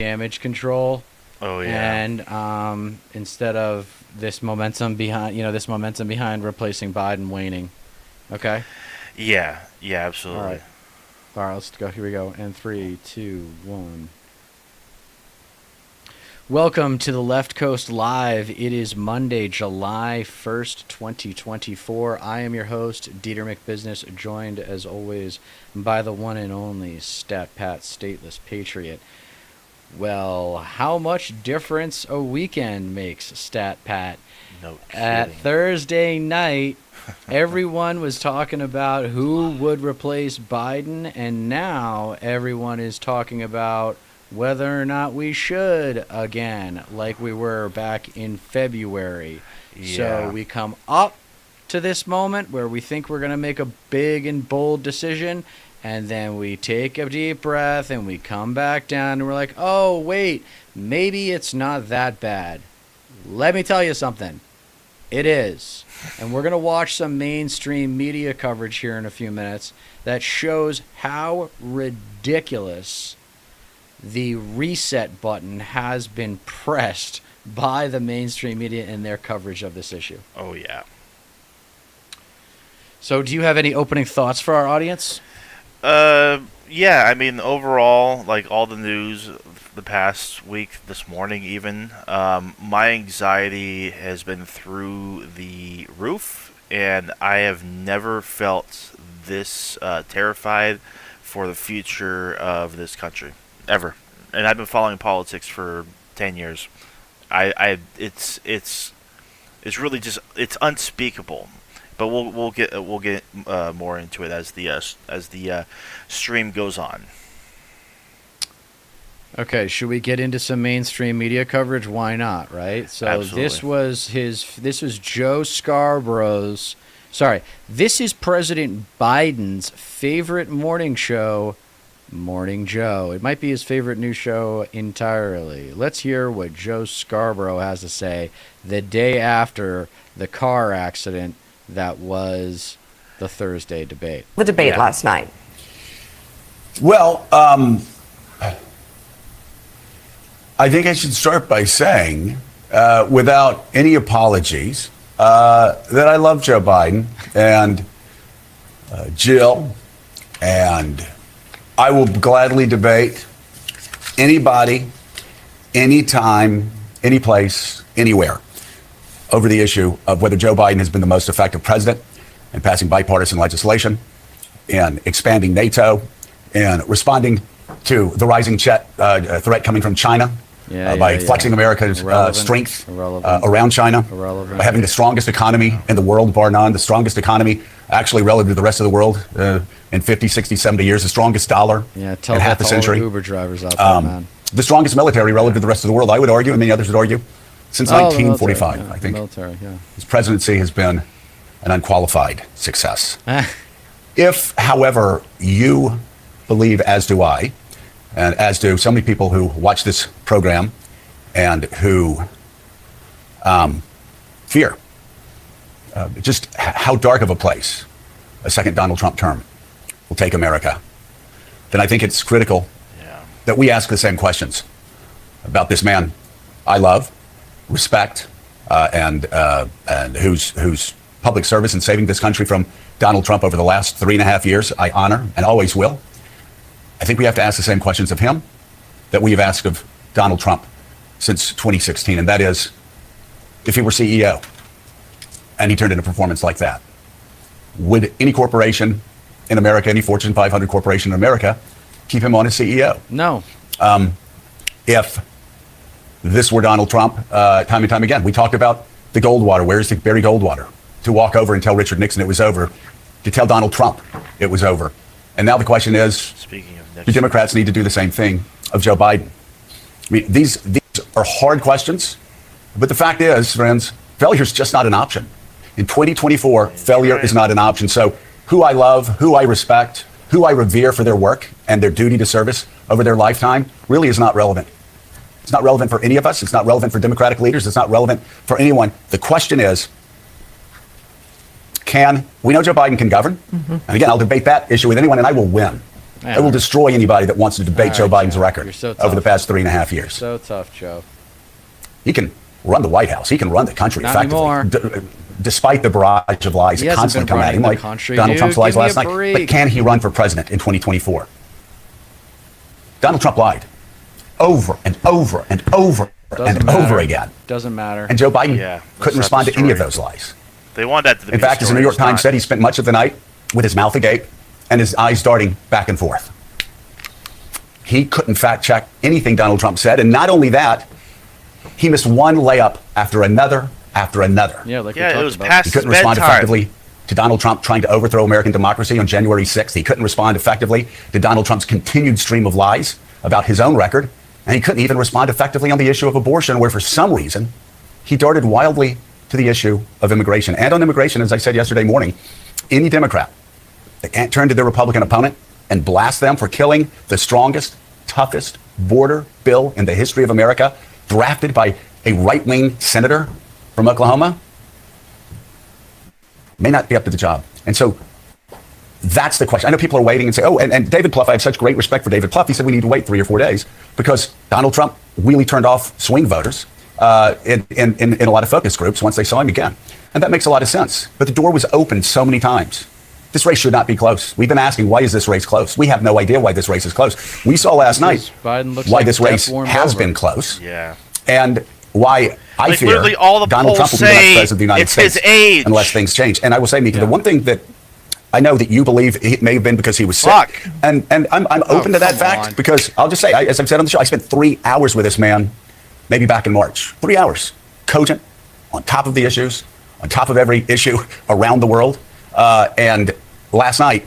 damage control. Oh yeah. And instead of this momentum behind replacing Biden waning. Okay. Yeah. Yeah. All Absolutely. right. All right. Let's go. Here we go. And 3, 2, 1. Welcome to the Left Coast Live. It is Monday, July 1st, 2024. I am your host, Dieter McBusiness, joined as always by the one and only Stat Pat Stateless Patriot. Well, how much difference a weekend makes, Stat Pat? No At kidding. Thursday night, everyone was talking about who would replace Biden, and now everyone is talking about whether or not we should again, like we were back in February. Yeah. So we come up to this moment where we think we're going to make a big and bold decision, and then we take a deep breath and we come back down and we're like, oh, wait, maybe it's not that bad. Let me tell you something. It is. And we're going to watch some mainstream media coverage here in a few minutes that shows how ridiculous the reset button has been pressed by the mainstream media in their coverage of this issue. Oh yeah. So do you have any opening thoughts for our audience? Yeah. I mean, overall, like all the news the past week, this morning even, my anxiety has been through the roof, and I have never felt this terrified for the future of this country ever. And I've been following politics for 10 years. It's really just it's unspeakable. But we'll get more into it as the stream goes on. Okay, should we get into some mainstream media coverage? Why not, right? So Absolutely. this was Joe Scarborough's, this is President Biden's favorite morning show, Morning Joe. It might be his favorite new show entirely. Let's hear what Joe Scarborough has to say the day after the car accident that was the Thursday debate. The debate last night. Well, I think I should start by saying, without any apologies, that I love Joe Biden and Jill, and I will gladly debate anybody, anytime, any place, anywhere over the issue of whether Joe Biden has been the most effective president in passing bipartisan legislation, in expanding NATO, in responding to the rising threat coming from China by flexing America's strength around China, by having the strongest economy in the world, bar none, the strongest economy actually relative to the rest of the world in 50, 60, 70 years, the strongest dollar in half a century. Uber drivers out there, man. The strongest military relative to the rest of the world, I would argue, and many others would argue, since 1945, I think. Military, yeah. His presidency has been an unqualified success. If, however, you believe, as do I, and as do so many people who watch this program and who fear just how dark of a place a second Donald Trump term will take America, then I think it's critical that we ask the same questions about this man I love, respect, and whose public service in saving this country from Donald Trump over the last 3.5 years I honor and always will. I think we have to ask the same questions of him that we have asked of Donald Trump since 2016, and that is, if he were CEO and he turned in a performance like that, would any corporation in America, any Fortune 500 corporation in America, keep him on as CEO? No. If this were Donald Trump, time and time again, we talked about the Goldwater. Where's the Barry Goldwater? To walk over and tell Richard Nixon it was over, to tell Donald Trump it was over. And now the question is, Speaking of Nixon, do Democrats need to do the same thing of Joe Biden? I mean, these are hard questions, but the fact is, friends, failure is just not an option. In 2024, failure is not an option. So who I love, who I respect, who I revere for their work and their duty to service over their lifetime really is not relevant. It's not relevant for any of us. It's not relevant for Democratic leaders. It's not relevant for anyone. The question is, we know Joe Biden can govern. And again, I'll debate that issue with anyone and I will win. Man, I will destroy anybody that wants to debate all Joe right, Biden's Joe. record You're so over tough. the past 3.5 years. So tough, Joe. He can run the White House. He can run the country Not effectively. anymore. Despite the barrage of lies He that hasn't constantly been come at running him, the like country, Donald dude. Trump's lies Give me last a night. break. But can he run for president in 2024? Donald Trump lied over and over and over Doesn't and matter. over again. Doesn't matter. And Joe Biden Yeah, that's couldn't not respond the to any of story. those lies. They want that to be In fact, as the New York Times said, he spent much of the night with his mouth agape and his eyes darting back and forth. He couldn't fact check anything Donald Trump said. And not only that, he missed one layup after another after another. Yeah, like we Yeah, talked it was about. past He his couldn't respond bedtime. effectively to Donald Trump trying to overthrow American democracy on January 6th. He couldn't respond effectively to Donald Trump's continued stream of lies about his own record. And he couldn't even respond effectively on the issue of abortion, where for some reason he darted wildly to the issue of immigration. And on immigration, as I said yesterday morning, any Democrat that can't turn to their Republican opponent and blast them for killing the strongest, toughest border bill in the history of America, drafted by a right-wing senator from Oklahoma, may not be up to the job. And so that's the question. I know people are waiting and say, oh, and David Plouffe, I have such great respect for David Plouffe. He said we need to wait 3 or 4 days because Donald Trump really turned off swing voters in a lot of focus groups once they saw him again. And that makes a lot of sense. But the door was opened so many times. This race should not be close. We've been asking, why is this race close? We have no idea why this race is close. We saw last night Biden looks why like this death race warmed has over. been close. Yeah. And why I Like, fear literally all the Donald Trump will polls be the next say president of the United it's States his age. unless things change. And I will say, Mika, Yeah. the one thing that I know that you believe it may have been because he was sick. Fuck. And I'm open to that come fact on. because I'll just say, as I've said on the show, I spent 3 hours with this man, maybe back in March. 3 hours. Cogent, on top of the issues, on top of every issue around the world. And last night,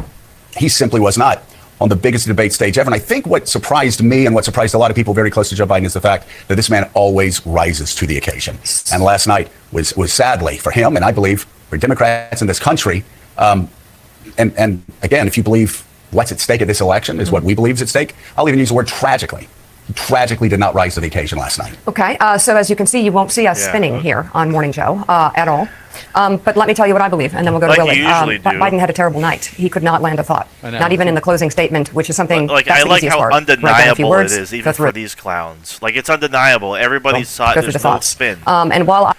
he simply was not on the biggest debate stage ever. And I think what surprised me and what surprised a lot of people very close to Joe Biden is the fact that this man always rises to the occasion. And last night was sadly for him, and I believe for Democrats in this country, and again, if you believe what's at stake at this election is what we believe is at stake, I'll even use the word tragically. He tragically did not rise to the occasion last night. Okay, so as you can see, you won't see us Yeah. spinning here on Morning Joe at all. But let me tell you what I believe, and then we'll go Like to Willie. you usually do. Biden had a terrible night. He could not land a thought, I know. not even in the closing statement, which is something. Like, that's I the like easiest how part. Write down a few undeniable words, it is, go even through for it. these clowns. Like, it's undeniable. Everybody saw it. Go through There's the no thoughts. spin. And while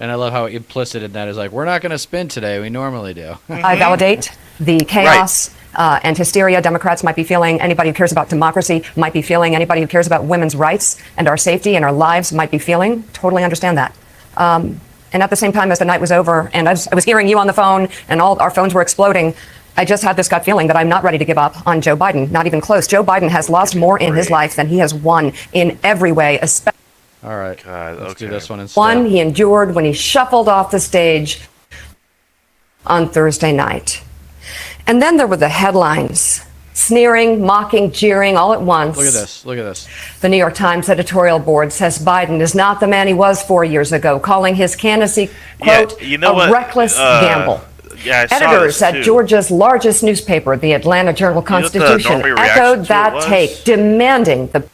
And I love how implicit in that is like, we're not going to spin today. We normally do. I validate the chaos and hysteria Democrats might be feeling, anybody who cares about democracy might be feeling, anybody who cares about women's rights and our safety and our lives might be feeling, totally understand that. And at the same time, as the night was over, and I was hearing you on the phone, and all our phones were exploding, I just had this gut feeling that I'm not ready to give up on Joe Biden, not even close. Joe Biden has lost more in his life than he has won in every way, especially All right. God, Let's do okay. this one instead. one he endured when he shuffled off the stage on Thursday night. And then there were the headlines, sneering, mocking, jeering all at once. Look at this. Look at this. The New York Times editorial board says Biden is not the man he was 4 years ago, calling his candidacy, quote, you know a what? reckless gamble. Yeah, I saw Editors this at too. Georgia's largest newspaper, the Atlanta Journal-Constitution, normal reaction to echoed it that was? take, demanding the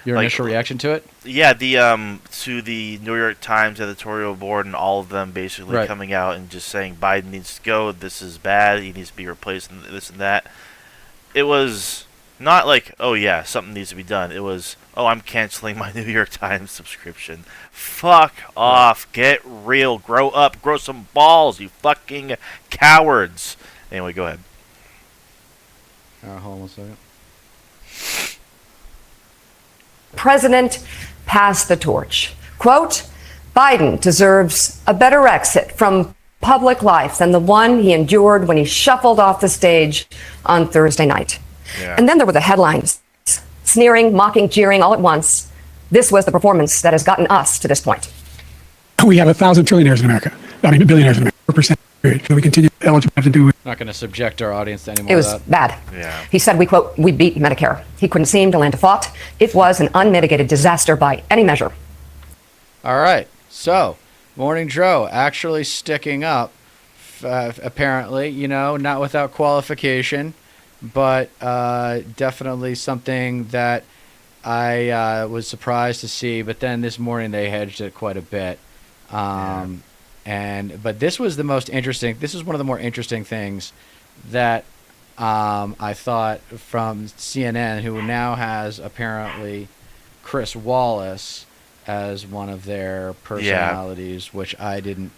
Your Like- initial reaction to it? Yeah, the to the New York Times editorial board and all of them basically Right. coming out and just saying Biden needs to go. This is bad. He needs to be replaced. And this and that. It was not like, oh yeah, something needs to be done. It was, oh, I'm canceling my New York Times subscription. Fuck off. Get real. Grow up. Grow some balls. You fucking cowards. Anyway, go ahead. Hold on 1 second. president passed the torch. Quote, Biden deserves a better exit from public life than the one he endured when he shuffled off the stage on Thursday night. Yeah. And then there were the headlines, sneering, mocking, jeering all at once. This was the performance that has gotten us to this point. We have 1,000 trillionaires in America, not even billionaires in America, 4%. So we continue eligible to do it. Not going to subject our audience to any more It was of that. bad. Yeah. He said, we quote, we beat Medicare. He couldn't seem to land a thought. It was an unmitigated disaster by any measure. All right. So, Morning Joe actually sticking up, apparently, you know, not without qualification, but definitely something that I was surprised to see. But then this morning they hedged it quite a bit. But this was the most interesting. This is one of the more interesting things that I thought from CNN, who now has apparently Chris Wallace as one of their personalities, which I didn't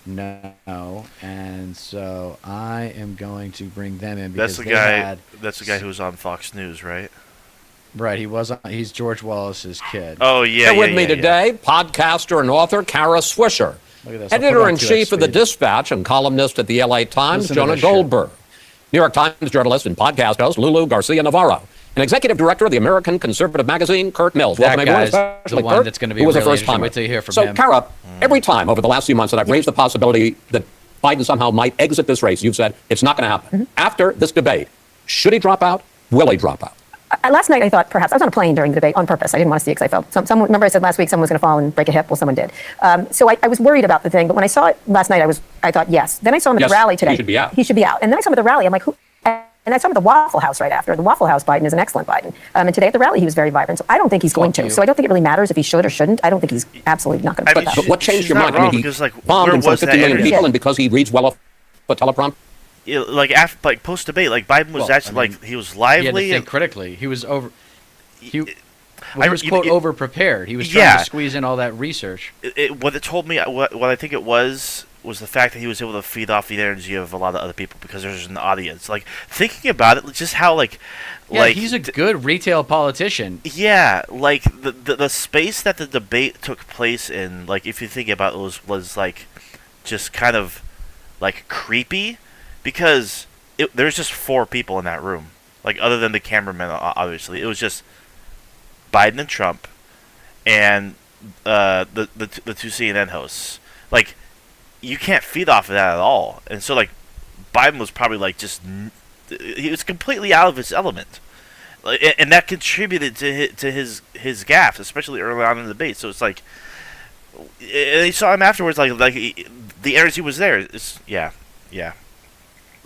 know, and so I am going to bring them in because That's the guy. That's the guy who was on Fox News, right? Right, he's George Wallace's kid. Oh yeah. Here with me today, podcaster and author Kara Swisher, Look at this. I'll put it on editor-in-chief of the 2x speed. Dispatch and columnist at the LA Times, Listen to Jonah this shit. Goldberg, New York Times journalist and podcast host Lulu Garcia Navarro, and executive director of the American conservative magazine, Kurt Mills. That Welcome, everyone, guy's the especially one Kurt, that's gonna be who was a really first-timer. interesting. Wait till you hear from so, him. Kara, every time over the last few months that I've raised the possibility that Biden somehow might exit this race, you've said it's not going to happen. After this debate, should he drop out? Will he drop out? Last night, I thought perhaps I was on a plane during the debate on purpose. I didn't want to see it because I felt someone. Remember, I said last week someone was going to fall and break a hip. Well, someone did. So I was worried about the thing. But when I saw it last night, I thought yes. Then I saw him at Yes, the rally today. he should be out. He should be out. And then I saw him at the rally. I'm like, who? And I saw him at the Waffle House right after. The Waffle House Biden is an excellent Biden. And today at the rally, he was very vibrant. So I don't think he's going to. you. So I don't think it really matters if he should or shouldn't. I don't think he's absolutely not going to I put mean, that. But what changed she's your not mind? I wrong mean, he because, like, bombed where in front was of that 50 million energy? people, and because he reads well off a teleprompter? Like after, like post debate, like Biden was Well, actually I mean, like he was He had to lively. think critically. He was over. He I- was you- quote you- over prepared. He was trying Yeah. to squeeze in all that research. What it told me, what I think it was the fact that he was able to feed off the energy of a lot of other people because there's an audience. Like thinking about it, just how Yeah, he's a good retail politician. yeah, like the space that the debate took place in, like if you think about it, was like just kind of like creepy because there's just 4 people in that room, like other than the cameraman, obviously. It was just Biden and Trump and the 2 CNN hosts. Like you can't feed off of that at all, and so like Biden was probably like he was completely out of his element. And that contributed to his gaffes, especially early on in the debate. So it's like, and you saw him afterwards, like the energy was there. Yeah.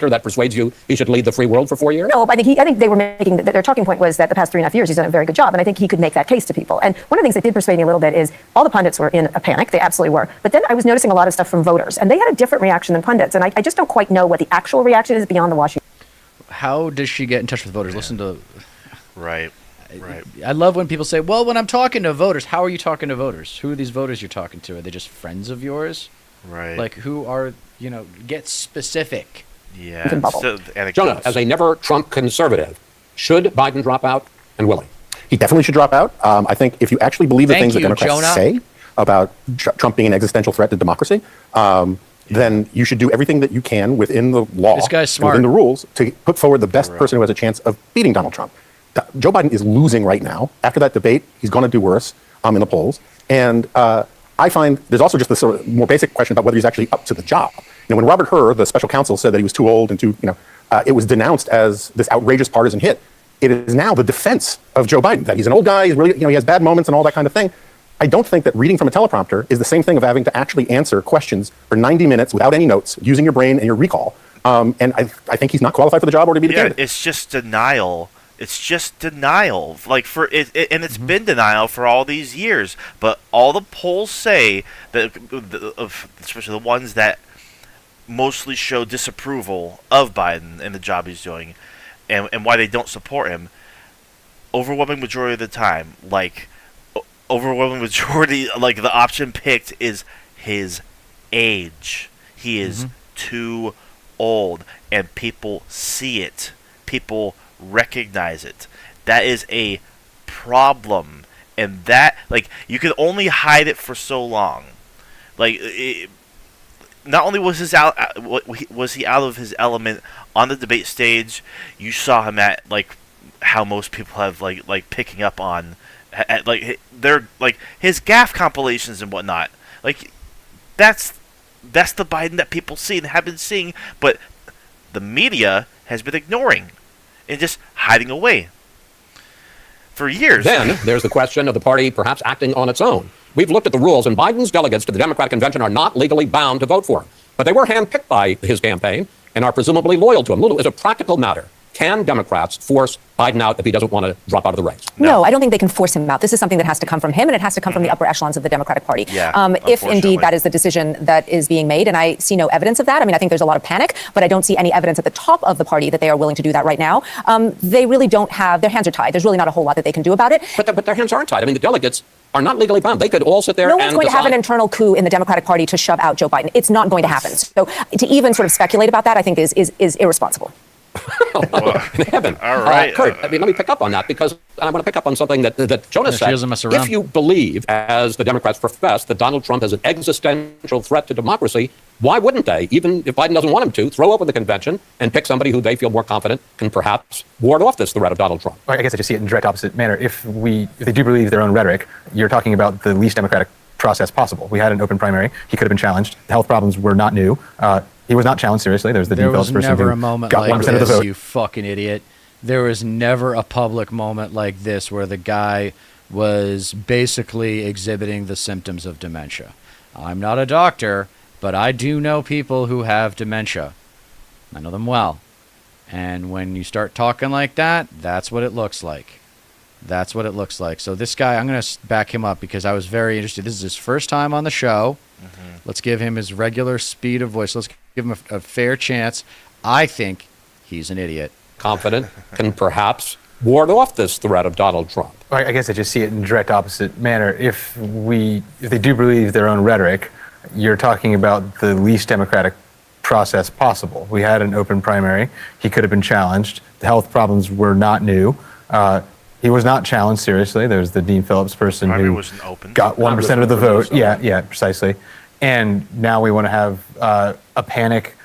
That persuades you he should lead the free world for 4 years? No, but I think they were making their talking point was that the past 3.5 years he's done a very good job, and I think he could make that case to people. And one of the things that did persuade me a little bit is all the pundits were in a panic. They absolutely were. But then I was noticing a lot of stuff from voters, and they had a different reaction than pundits. And I just don't quite know what the actual reaction is beyond the Washington. How does she get in touch with voters? Listen to. Right. I love when people say, "Well, when I'm talking to voters, how are you talking to voters? Who are these voters you're talking to? Are they just friends of yours? Right. Like who are Get specific." Yeah. bubble. So, the Jonah, anecdotes. as a never Trump conservative, should Biden drop out, and will he? He definitely should drop out. I think if you actually believe the Thank things that you, Democrats Jonah. say about Trump being an existential threat to democracy, then you should do everything that you can within the law, This guy's and smart. within the rules, to put forward the best person who has a chance of beating Donald Trump. Joe Biden is losing right now. After that debate, he's going to do worse in the polls. And I find there's also just this sort of more basic question about whether he's actually up to the job. When Robert Hur, the special counsel, said that he was too old and it was denounced as this outrageous partisan hit. It is now the defense of Joe Biden, that he's an old guy, he's really, he has bad moments and all that kind of thing. I don't think that reading from a teleprompter is the same thing of having to actually answer questions for 90 minutes without any notes, using your brain and your recall. And I think he's not qualified for the job or to be the Yeah, candidate. it's just denial. It's just denial. Like for it and it's been denial for all these years. But all the polls say that, especially the ones that mostly show disapproval of Biden and the job he's doing, and why they don't support him, overwhelming majority of the time, overwhelming majority, like the option picked is his age. He is too old, and people see it. People recognize it. That is a problem, and that you can only hide it for so long. Not only was he out of his element on the debate stage, you saw him at how most people have picking up on they're his gaffe compilations and whatnot. That's the Biden that people see and have been seeing, but the media has been ignoring and just hiding away for years. Then there's the question of the party perhaps acting on its own. We've looked at the rules, and Biden's delegates to the Democratic Convention are not legally bound to vote for him. But they were handpicked by his campaign and are presumably loyal to him. Lulu, as a practical matter, Can Democrats force Biden out if he doesn't want to drop out of the race? No, I don't think they can force him out. This is something that has to come from him, and it has to come from the upper echelons of the Democratic Party. Yeah, if unfortunately. indeed that is the decision that is being made, and I see no evidence of that. I mean, I think there's a lot of panic, but I don't see any evidence at the top of the party that they are willing to do that right now. They really don't have, their hands are tied. There's really not a whole lot that they can do about it. But their hands aren't tied. I mean, the delegates are not legally bound. They could all sit there No and one's going to have an decide. internal coup in the Democratic Party to shove out Joe Biden. It's not going to happen. So to even sort of speculate about that, I think is irresponsible. In heaven. All right. Kurt, I mean, let me pick up on that because I want to pick up on something that Jonas She said. doesn't mess around. If you believe, as the Democrats profess, that Donald Trump is an existential threat to democracy, why wouldn't they, even if Biden doesn't want him to, throw open the convention and pick somebody who they feel more confident can perhaps ward off this threat of Donald Trump? I guess I just see it in direct opposite manner. If they do believe their own rhetoric, you're talking about the least democratic process possible. We had an open primary. He could have been challenged. The health problems were not new. He was not challenged seriously. There's the There Dean was Phillips person never who a moment got like 1% of the this, vote. you fucking idiot. There was never a public moment like this where the guy was basically exhibiting the symptoms of dementia. I'm not a doctor, but I do know people who have dementia. I know them well. And when you start talking like that, that's what it looks like. That's what it looks like. So this guy, I'm going to back him up because I was very interested. This is his first time on the show. Let's give him his regular speed of voice. Let's give him a fair chance. I think he's an idiot. Confident can perhaps ward off this threat of Donald Trump. I guess I just see it in direct opposite manner. If they do believe their own rhetoric, you're talking about the least democratic process possible. We had an open primary. He could have been challenged. The health problems were not new. He was not challenged seriously. There's the Dean Phillips person Primary who wasn't open. got 1% of the vote. Yeah, precisely. And now we want to have a panic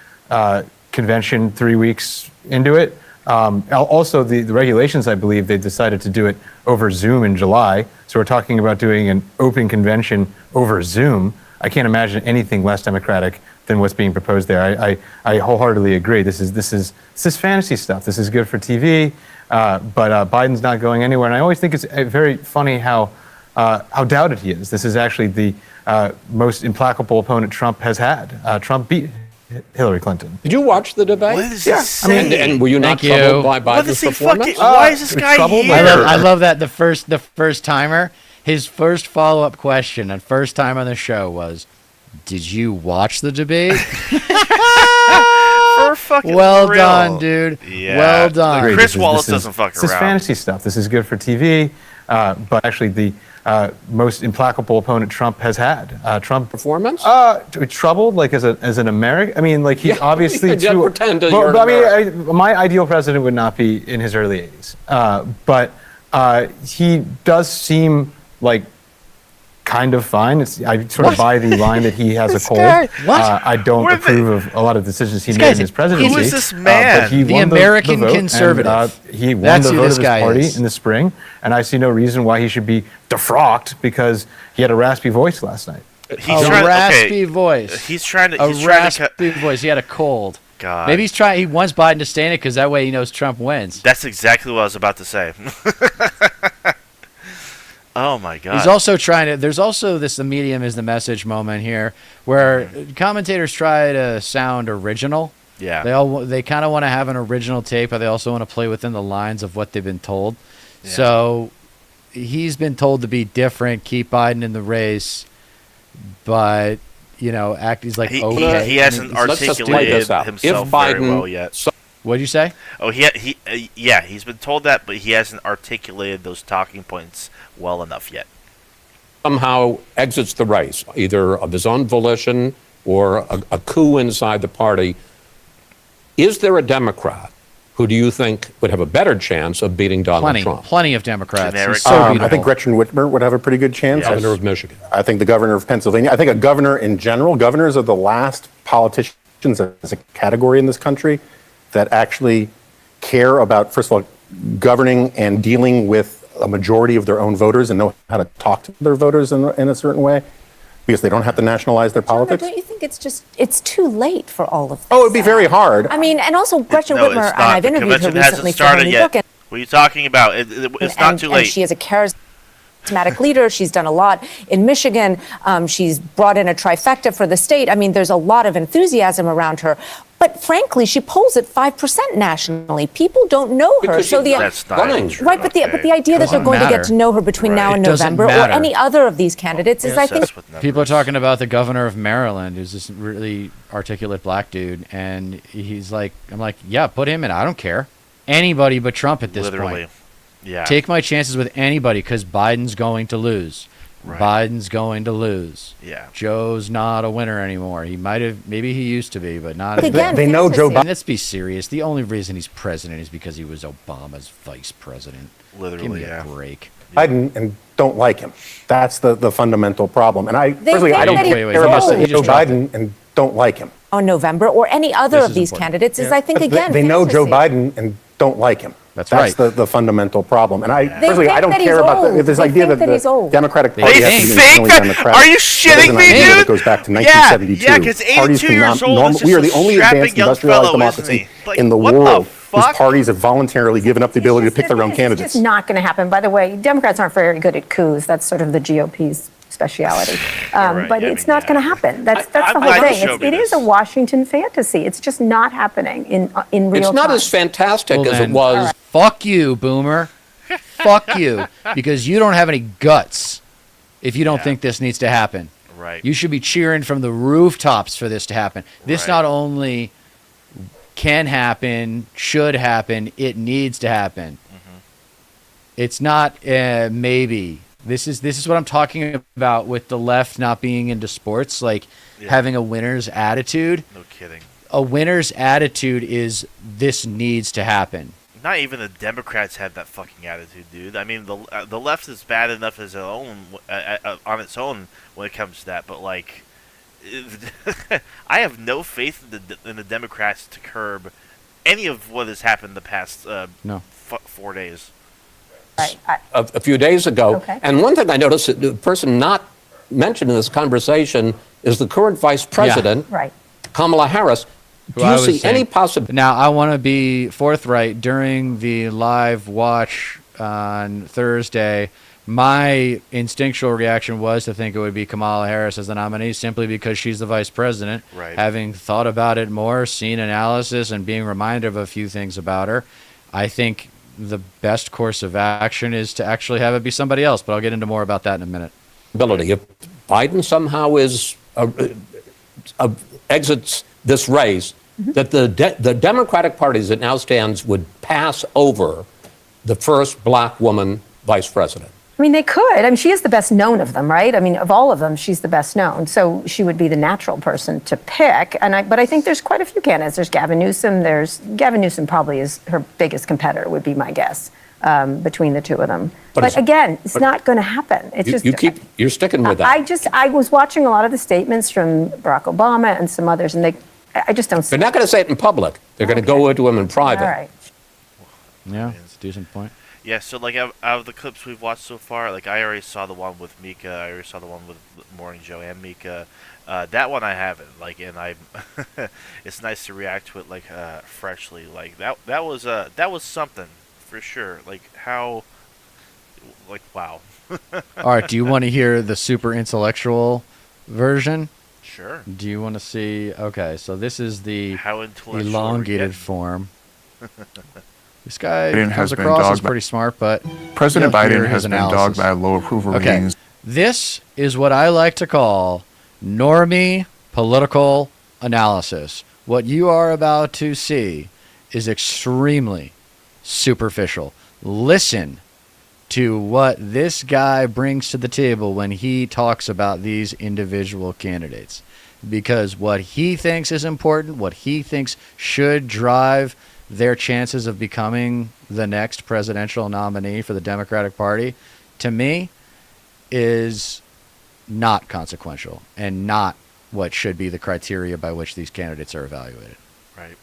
convention 3 weeks into it. Also, the regulations, I believe, they decided to do it over Zoom in July. So we're talking about doing an open convention over Zoom. I can't imagine anything less democratic than what's being proposed there. I wholeheartedly agree. This is fantasy stuff. This is good for TV, but Biden's not going anywhere. And I always think it's very funny how doubted he is. This is actually the most implacable opponent Trump has had. Trump beat Hillary Clinton. Did you watch the debate? What is he saying? And were you not Thank you. troubled by What Biden's is he performance? fucking? Why is this guy troubled here? by I love that the first timer, his first follow-up question and first time on the show was, "Did you watch the debate?" For fucking Well real. done, dude. Yeah. Well done. Chris This is- Wallace this is- doesn't fuck This is around. fantasy stuff. This is good for TV, but actually the most implacable opponent Trump has had. Trump Performance? troubled, like as an American. I mean, like he's Yeah, obviously yeah, too. pretend that but, you're an but I mean, my ideal president would not be in his early 80s, but he does seem like kind of fine. I sort of buy the line that he has a cold. guy- what? I don't Where approve of a lot of decisions he made guy's- in his presidency. who is this man? But he The won American vote, conservative. And, he won That's the who vote this of his guy party is. in the spring, and I see no reason why he should be defrocked because he had a raspy voice last night. He's A trying, raspy okay, voice. He's trying to. A He's trying to. raspy voice. He had a cold. God. Maybe he wants Biden to stay in it because that way he knows Trump wins. That's exactly what I was about to say. Oh my God. He's also trying to. There's also the medium is the message moment here, where commentators try to sound original. Yeah. They kind of want to have an original take, but they also want to play within the lines of what they've been told. Yeah. So he's been told to be different, keep Biden in the race, but he's like, He okay. hasn't Let's just lay articulated this out. himself If very Biden well yet. What'd you say? Oh, yeah, he's been told that, but he hasn't articulated those talking points well enough yet. somehow exits the race, either of his own volition or a coup inside the party, is there a Democrat who do you think would have a better chance of beating Donald Trump? Plenty of Democrats. Generic. He's so I beautiful. think Gretchen Whitmer would have a pretty good chance. Governor of Michigan. I think the governor of Pennsylvania. I think a governor in general. Governors are the last politicians as a category in this country that actually care about, first of all, governing and dealing with a majority of their own voters and know how to talk to their voters in a certain way because they don't have to nationalize their politics. Don't you think it's too late for all of this? Oh, it'd be very hard. I mean, and also Gretchen No, Whitmer, it's and not. I've The interviewed her convention recently hasn't for her started new yet. book. What are you talking about? It's not too late. And she is a charismatic leader. She's done a lot in Michigan. She's brought in a trifecta for the state. I mean, there's a lot of enthusiasm around her. But frankly, she polls at 5% nationally. People don't know her. Because So That's not running. true. right, but the idea that they're going to get to know her between now and It doesn't November, or matter. any other of these candidates, is I think Obsessed with People are numbers. talking about the governor of Maryland, who's this really articulate black dude, and he's like, I'm like, yeah, put him in. I don't care. Anybody but Trump at this Literally. point. Yeah. Take my chances with anybody because Biden's going to lose. Right. Biden's going to lose. Yeah. Joe's not a winner anymore. He might have, maybe he used to be, but not But anymore. again, They know Joe fantasy. And let's be serious. The only reason he's president is because he was Obama's vice president. Give Literally, me yeah. a break. Biden and don't like him. That's the fundamental problem. And I personally, think I don't that he- care Wait, he about just- he Joe just dropped Biden and don't like him. on November, or any other This of is these important. candidates, is I think, But again, they know Joe fantasy. Biden and don't like him. That's That's right. the fundamental problem. And I personally, think I don't that he's care about old. this They idea think that that he's the old. Democratic They Party think- has to be think internally that? Democratic. Are you That is shitting an me, idea dude? that goes back to Yeah, 1972. yeah, 'cause 82 Parties years cannot old is norm- just we are a the only strapping advanced young industrialized fellow, democracy isn't he? Like, in the what the world whose fuck? parties have voluntarily given up the ability to pick their own It's candidates. just not going to happen. By the way, Democrats aren't very good at coups. That's sort of the GOP's speciality. right. But I it's mean, not yeah. going to happen. That's the I'm whole glad you thing. showed It me is a this. Washington fantasy. It's just not happening in real It's not time. as fantastic Well, as then, it was. Fuck you, Boomer. Fuck you. Because you don't have any guts if you don't Yeah. think this needs to happen. Right. You should be cheering from the rooftops for this to happen. This Right. not only can happen, should happen, it needs to happen. Mm-hmm. It's not maybe. This is what I'm talking about with the left not being into sports, like Yeah. having a winner's attitude. No kidding. A winner's attitude is this needs to happen. Not even the Democrats have that fucking attitude, dude. I mean, the left is bad enough as its own on its own when it comes to that, but like, I have no faith in the Democrats to curb any of what has happened the past No. 4 days. Right. A few days ago. Okay. And one thing I noticed, that the person not mentioned in this conversation is the current vice president, Right. Kamala Harris. Who Do I you was see any saying- possibility? Now, I want to be forthright. During the live watch on Thursday, my instinctual reaction was to think it would be Kamala Harris as the nominee simply because she's the vice president. Right. Having thought about it more, seen analysis, and being reminded of a few things about her, I think the best course of action is to actually have it be somebody else. But I'll get into more about that in a minute. If Biden somehow exits this race, that the Democratic Party as it now stands would pass over the first black woman vice president. I mean, they could. I mean, she is the best known of them, right? I mean, of all of them, she's the best known. So she would be the natural person to pick. But I think there's quite a few candidates. There's Gavin Newsom. Gavin Newsom probably is her biggest competitor, would be my guess, between the two of them. But again, it's not going to happen. It's just You're sticking with that. I was watching a lot of the statements from Barack Obama and some others, and I just don't see. They're not going to say it in public. They're going to go into him in private. All right. Yeah, it's a decent point. Yeah, so like out of the clips we've watched so far, like I already saw the one with Mika, I already saw the one with Morning Joe and Mika. That one I haven't, like, and I, it's nice to react to it like freshly. Like that was something for sure. Like how, like wow. All right, do you want to hear the super intellectual version? Sure. Do you want to see? Okay, so this is the How intellectual are we elongated getting? form. This guy Biden comes has been across as dogged by- pretty smart, but President you'll hear Biden has his been dogged analysis. by low approval Okay, ratings. this is what I like to call normie political analysis. What you are about to see is extremely superficial. Listen to what this guy brings to the table when he talks about these individual candidates. Because what he thinks is important, what he thinks should drive their chances of becoming the next presidential nominee for the Democratic Party, to me, is not consequential and not what should be the criteria by which these candidates are evaluated. Right.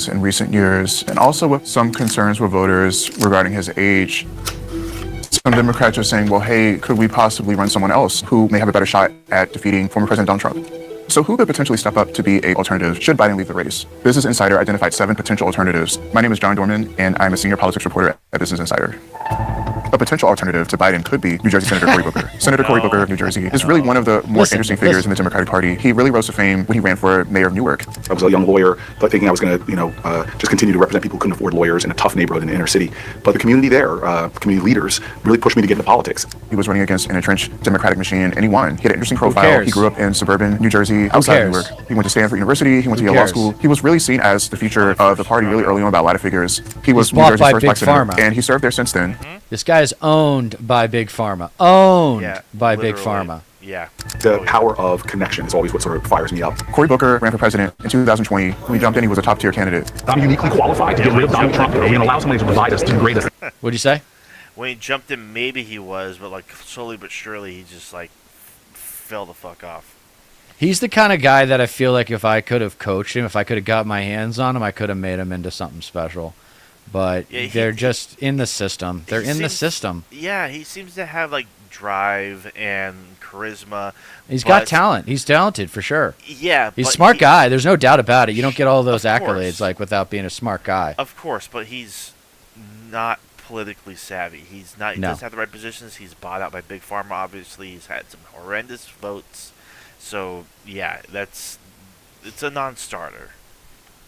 In recent years, and also with some concerns with voters regarding his age. Some Democrats are saying, well, hey, could we possibly run someone else who may have a better shot at defeating former President Donald Trump? So who could potentially step up to be an alternative should Biden leave the race? Business Insider identified 7 potential alternatives. My name is John Dorman, and I'm a senior politics reporter at Business Insider. A potential alternative to Biden could be New Jersey Senator Cory Booker. Senator Cory Booker of New Jersey is really one of the more interesting figures in the Democratic Party. He really rose to fame when he ran for mayor of Newark. I was a young lawyer, but thinking I was going to, just continue to represent people who couldn't afford lawyers in a tough neighborhood in the inner city. But the community there, community leaders, really pushed me to get into politics. He was running against an entrenched Democratic machine, and he won. He had an interesting profile. He grew up in suburban New Jersey, outside Newark. He went to Stanford University. He went to Yale Law School. He was really seen as the future of the party really early on by a lot of figures. He was New Jersey's first black senator, and he served there since then. This guy is owned by Big Pharma. Owned by Big Pharma. Yeah. The power of connection is always what sort of fires me up. Cory Booker ran for president in 2020. When he jumped in, he was a top-tier candidate. I'm uniquely qualified to get rid of Donald Trump. Are we going to allow somebody to provide us to the greatest? What'd you say? When he jumped in, maybe he was, but like slowly but surely, he just like fell the fuck off. He's the kind of guy that I feel like if I could have coached him, if I could have got my hands on him, I could have made him into something special. But they're just in the system. They're in the system. Yeah, he seems to have like drive and charisma. He's got talent. He's talented for sure. Yeah, he's a smart guy. There's no doubt about it. You don't get all those accolades like without being a smart guy. Of course, but he's not politically savvy. He's not. He doesn't have the right positions. He's bought out by Big Pharma. Obviously, he's had some horrendous votes. So yeah, it's a non-starter.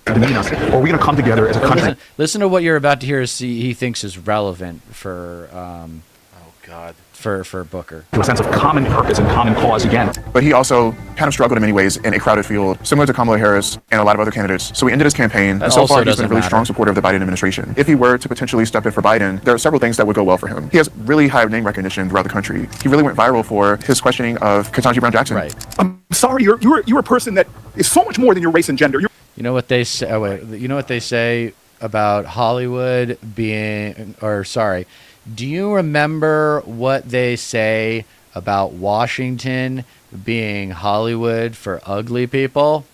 Or are we going to come together as a country? Listen to what you're about to hear. He thinks is relevant for. Oh God. For Booker. To a sense of common purpose and common cause again. But he also kind of struggled in many ways in a crowded field, similar to Kamala Harris and a lot of other candidates. So he ended his campaign, and so far he's been a really strong supporter of the Biden administration. If he were to potentially step in for Biden, there are several things that would go well for him. He has really high name recognition throughout the country. He really went viral for his questioning of Ketanji Brown Jackson. Right. I'm sorry, you're a person that is so much more than your race and gender. You know what they say? Oh, wait, you know what they say about Hollywood being, or sorry. Do you remember what they say about Washington being Hollywood for ugly people?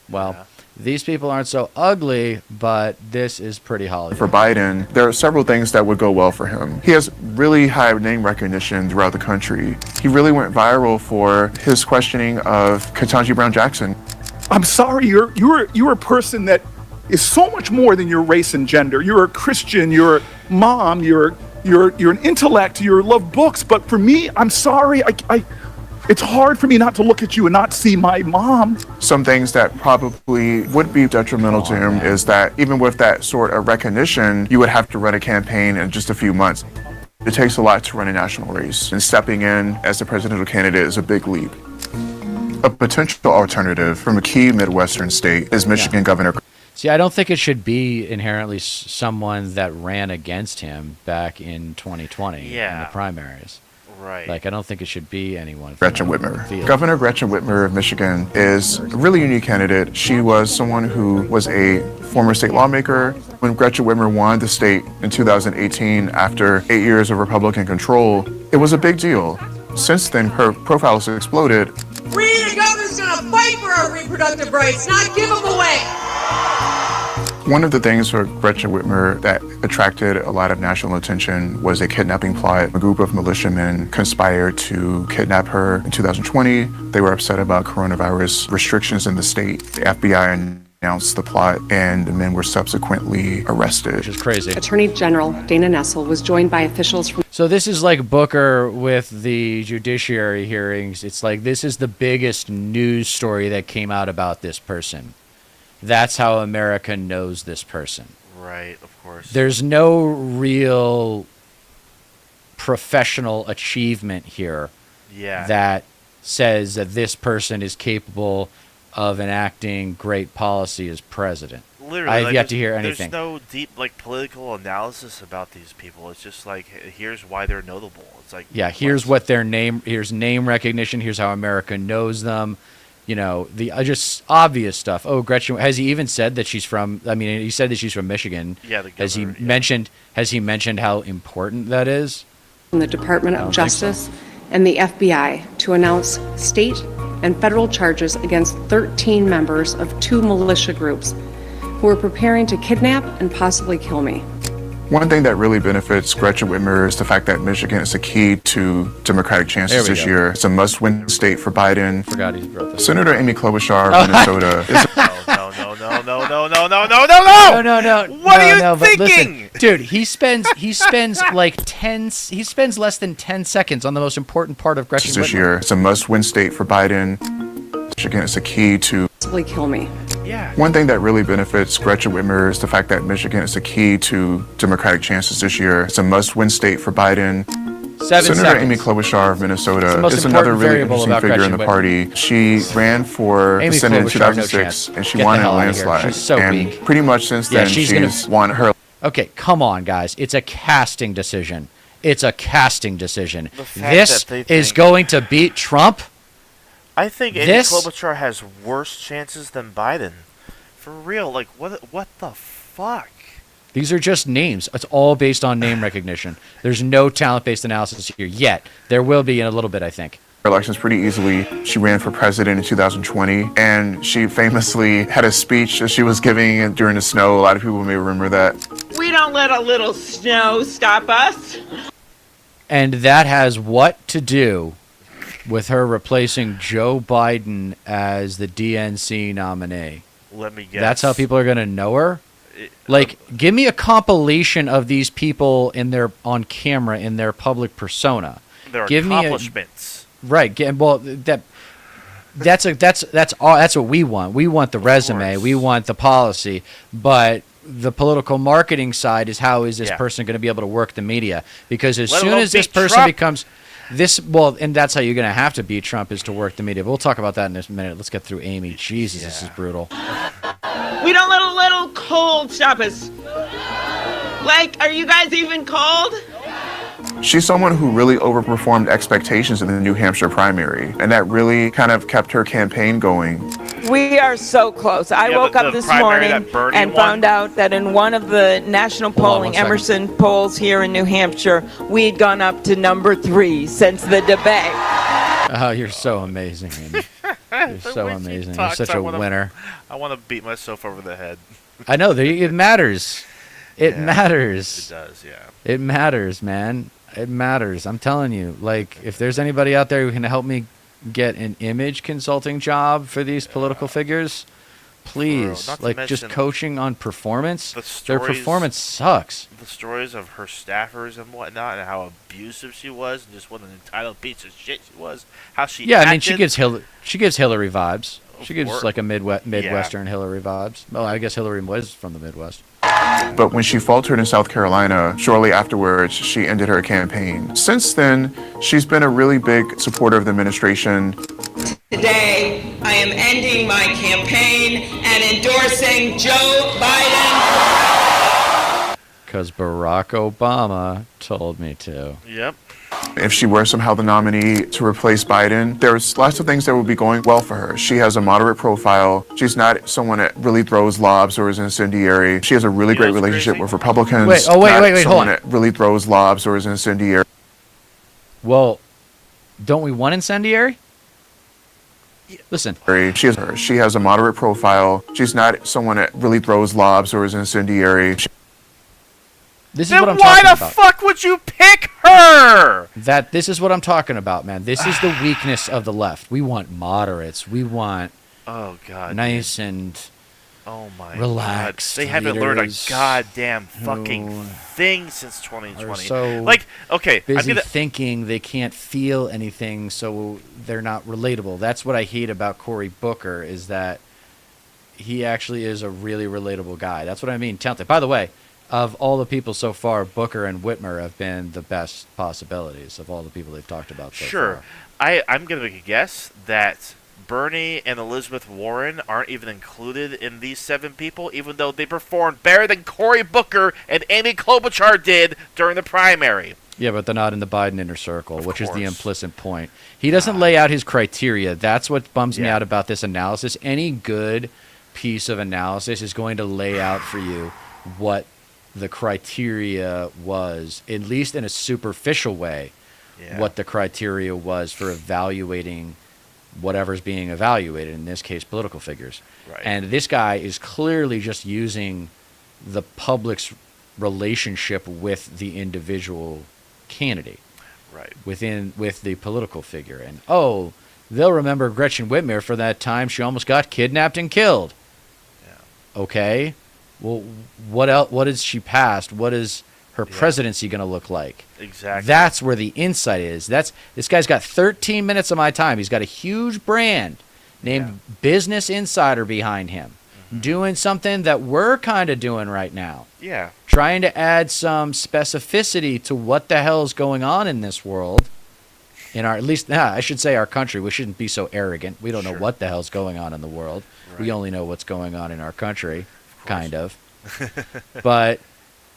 Well, these people aren't so ugly, but this is pretty Hollywood. For Biden, there are several things that would go well for him. He has really high name recognition throughout the country. He really went viral for his questioning of Ketanji Brown Jackson. I'm sorry, you're a person that is so much more than your race and gender. You're a Christian, you're a mom, you're an intellect, you love books, but for me, I'm sorry, it's hard for me not to look at you and not see my mom. Some things that probably would be detrimental to him is that even with that sort of recognition, you would have to run a campaign in just a few months. It takes a lot to run a national race, and stepping in as the presidential candidate is a big leap. A potential alternative from a key Midwestern state is Michigan Governor. See, I don't think it should be inherently someone that ran against him back in 2020 in the primaries. Right. Like, I don't think it should be anyone. Gretchen Whitmer. Governor Gretchen Whitmer of Michigan is a really unique candidate. She was someone who was a former state lawmaker. When Gretchen Whitmer won the state in 2018 after 8 years of Republican control, it was a big deal. Since then, her profile has exploded. We, the governor's going to fight for our reproductive rights, not give them away. One of the things for Gretchen Whitmer that attracted a lot of national attention was a kidnapping plot. A group of militiamen conspired to kidnap her in 2020. They were upset about coronavirus restrictions in the state. The FBI announced the plot, and the men were subsequently arrested. Which is crazy. Attorney General Dana Nessel was joined by officials from... So this is like Booker with the judiciary hearings. It's like this is the biggest news story that came out about this person. That's how America knows this person. Right, of course. There's no real professional achievement here that says that this person is capable of enacting great policy as president. Literally, I have yet to hear anything. There's no deep political analysis about these people. It's just like, here's why they're notable. It's like, here's what their name. Here's name recognition. Here's how America knows them. You know, the just obvious stuff. Oh, Gretchen, has he even said that she's from, I mean, he said that she's from Michigan. Yeah, the governor, has he mentioned how important that is? From the Department of Justice and the FBI to announce state and federal charges against 13 members of 2 militia groups who are preparing to kidnap and possibly kill me. One thing that really benefits Gretchen Whitmer is the fact that Michigan is a key to Democratic chances this year. It's a must-win state for Biden. Forgot he wrote that. Senator Amy Klobuchar of Minnesota. No. What are you thinking? Listen, Dude, he spends less than 10 seconds on the most important part of Gretchen this Whitmer. year. It's a must-win state for Biden. Michigan is a key to. Possibly kill me. Yeah. One thing that really benefits Gretchen Whitmer is the fact that Michigan is a key to Democratic chances this year. It's a must-win state for Biden. 7 Senator seconds. Amy Klobuchar of It's the Minnesota most is another important really variable interesting about figure in the Gretchen party. She ran for Amy the Senate in Klobuchar, no 2006, chance. and she Get won the in a hell out of here. landslide. She's so and weak. pretty much since Yeah, then, she's won her. Okay, come on, guys. It's a casting decision. It's a casting decision. The fact This that they is think- going to beat Trump. I think Amy This- Klobuchar has worse chances than Biden. For real, like what the fuck? These are just names. It's all based on name recognition. There's no talent-based analysis here yet. There will be in a little bit, I think. Elections pretty easily. She ran for president in 2020, and she famously had a speech that she was giving during the snow. A lot of people may remember that. We don't let a little snow stop us. And that has what to do with her replacing Joe Biden as the DNC nominee. Let me guess. That's how people are going to know her? Like, give me a compilation of these people on camera in their public persona. Their Give me accomplishments. Right. Well, that's what we want. We want the resume. course. We want the policy. But the political marketing side is how is this Yeah. person going to be able to work the media? Because as Let soon alone as this beat person Trump. becomes and that's how you're going to have to beat Trump is to work the media. We'll talk about that in a minute. Let's get through Amy. Jesus, this is brutal. We don't let a little cold stop us. Like, are you guys even cold? She's someone who really overperformed expectations in the New Hampshire primary, and that really kind of kept her campaign going. We are so close. I Yeah, woke the up this primary morning that Bernie and won. found out that in one of the national Hold on polling, one second. Emerson polls here in New Hampshire, we'd gone up to number 3 since the debate. Oh, you're so amazing, Amy. You're The so way she amazing. You're talks, such I a wanna- winner. I want to beat myself over the head. I know. It matters. It Yeah, matters. It does, yeah. It matters, man. It matters. I'm telling you. Like, if there's anybody out there who can help me get an image consulting job for these political figures, please. Not to Like, just mention coaching on performance. the Their stories- performance sucks. The stories of her staffers and whatnot, and how abusive she was, and just what an entitled piece of shit she was. How she Yeah, acted. I mean, she gives Hillary vibes. She gives Or- like a Midwestern Hillary vibes. Well, I guess Hillary was from the Midwest. But when she faltered in South Carolina, shortly afterwards, she ended her campaign. Since then, she's been a really big supporter of the administration. Today, I am ending my campaign and endorsing Joe Biden. Because Barack Obama told me to. Yep. If she were somehow the nominee to replace Biden, there's lots of things that would be going well for her. She has a moderate profile. She's not someone that really throws lobs or is incendiary. She has a really great relationship with Republicans. Wait, Not hold someone on. that really throws lobs or is incendiary. Well, don't we want incendiary? Listen. She has a moderate profile. She's not someone that really throws lobs or is incendiary. This is Then what I'm why talking the about. fuck would you pick her? This is what I'm talking about, man. This is the weakness of the left. We want moderates. We want Oh god. nice and Oh my relaxed God. They haven't learned a leaders goddamn who fucking thing since are 2020. so Like, okay, I'm busy gonna thinking they can't feel anything, so they're not relatable. That's what I hate about Cory Booker is that he actually is a really relatable guy. That's what I mean. Talented. By the way, of all the people so far, Booker and Whitmer have been the best possibilities of all the people they've talked about so Sure. far. I'm going to make a guess that Bernie and Elizabeth Warren aren't even included in these 7 people, even though they performed better than Cory Booker and Amy Klobuchar did during the primary. Yeah, but they're not in the Biden inner circle, which is the course. implicit point. He doesn't lay out his criteria. That's what bums me Yeah. out about this analysis. Any good piece of analysis is going to lay out for you what the criteria was, at least in a superficial way, Yeah. what the criteria was for evaluating whatever's being evaluated, in this case, political figures. Right. And this guy is clearly just using the public's relationship with the individual candidate Right. with the political figure. And, they'll remember Gretchen Whitmer for that time she almost got kidnapped and killed. Yeah. Okay? Well, what else? What is she passed? What is her presidency going to look like? Exactly. That's where the insight is. This guy's got 13 minutes of my time. He's got a huge brand named Business Insider behind him, doing something that we're kind of doing right now. Yeah. Trying to add some specificity to what the hell is going on in this world. In our, at least, I should say our country. We shouldn't be so arrogant. We don't know what the hell's going on in the world. Right. We only know what's going on in our country, kind of. But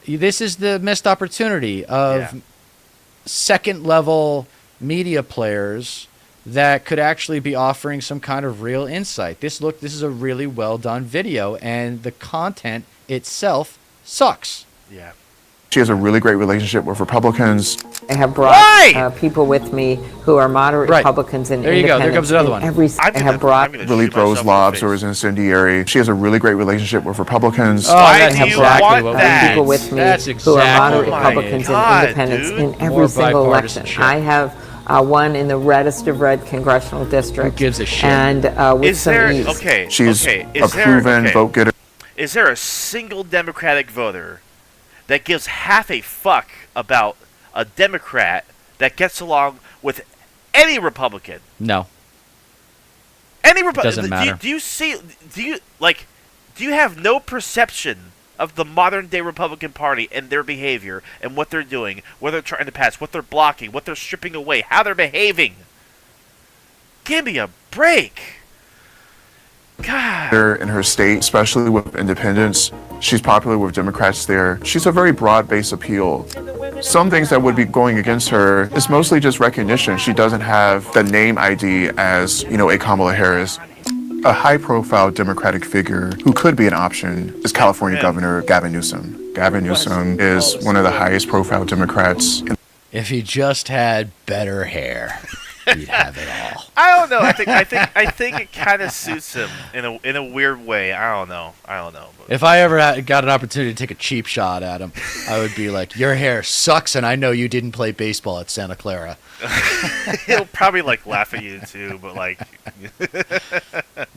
this is the missed opportunity of second-level media players that could actually be offering some kind of real insight. This is a really well-done video, and the content itself sucks. Yeah. She has a really great relationship with Republicans. I have brought people with me who are moderate Republicans and there you go. There comes another one. I have brought Really throws lobs or is incendiary. She has a really great relationship with Republicans. Why do you want that? people with me who are moderate Republicans and independents in every single election. I have one in the reddest of red congressional district. Who gives a shit? And with Is there some ease. okay? She's okay. a proven vote getter. Is there a single Democratic voter that gives half a fuck about a Democrat that gets along with any Republican? No. Any Republican. Doesn't matter. Do you have no perception of the modern day Republican Party and their behavior and what they're doing, what they're trying to pass, what they're blocking, what they're stripping away, how they're behaving? Give me a break. God. In her state, especially with independents. She's popular with Democrats there. She's a very broad-based appeal. Some things that would be going against her is mostly just recognition. She doesn't have the name ID as, a Kamala Harris. A high-profile Democratic figure who could be an option is California Governor Gavin Newsom. Gavin Newsom is one of the highest-profile Democrats. If he just had better hair, he'd have it all. I don't know. I think it kind of suits him in a weird way. I don't know. But. If I ever got an opportunity to take a cheap shot at him, I would be like, "Your hair sucks, and I know you didn't play baseball at Santa Clara." He'll probably laugh at you too, but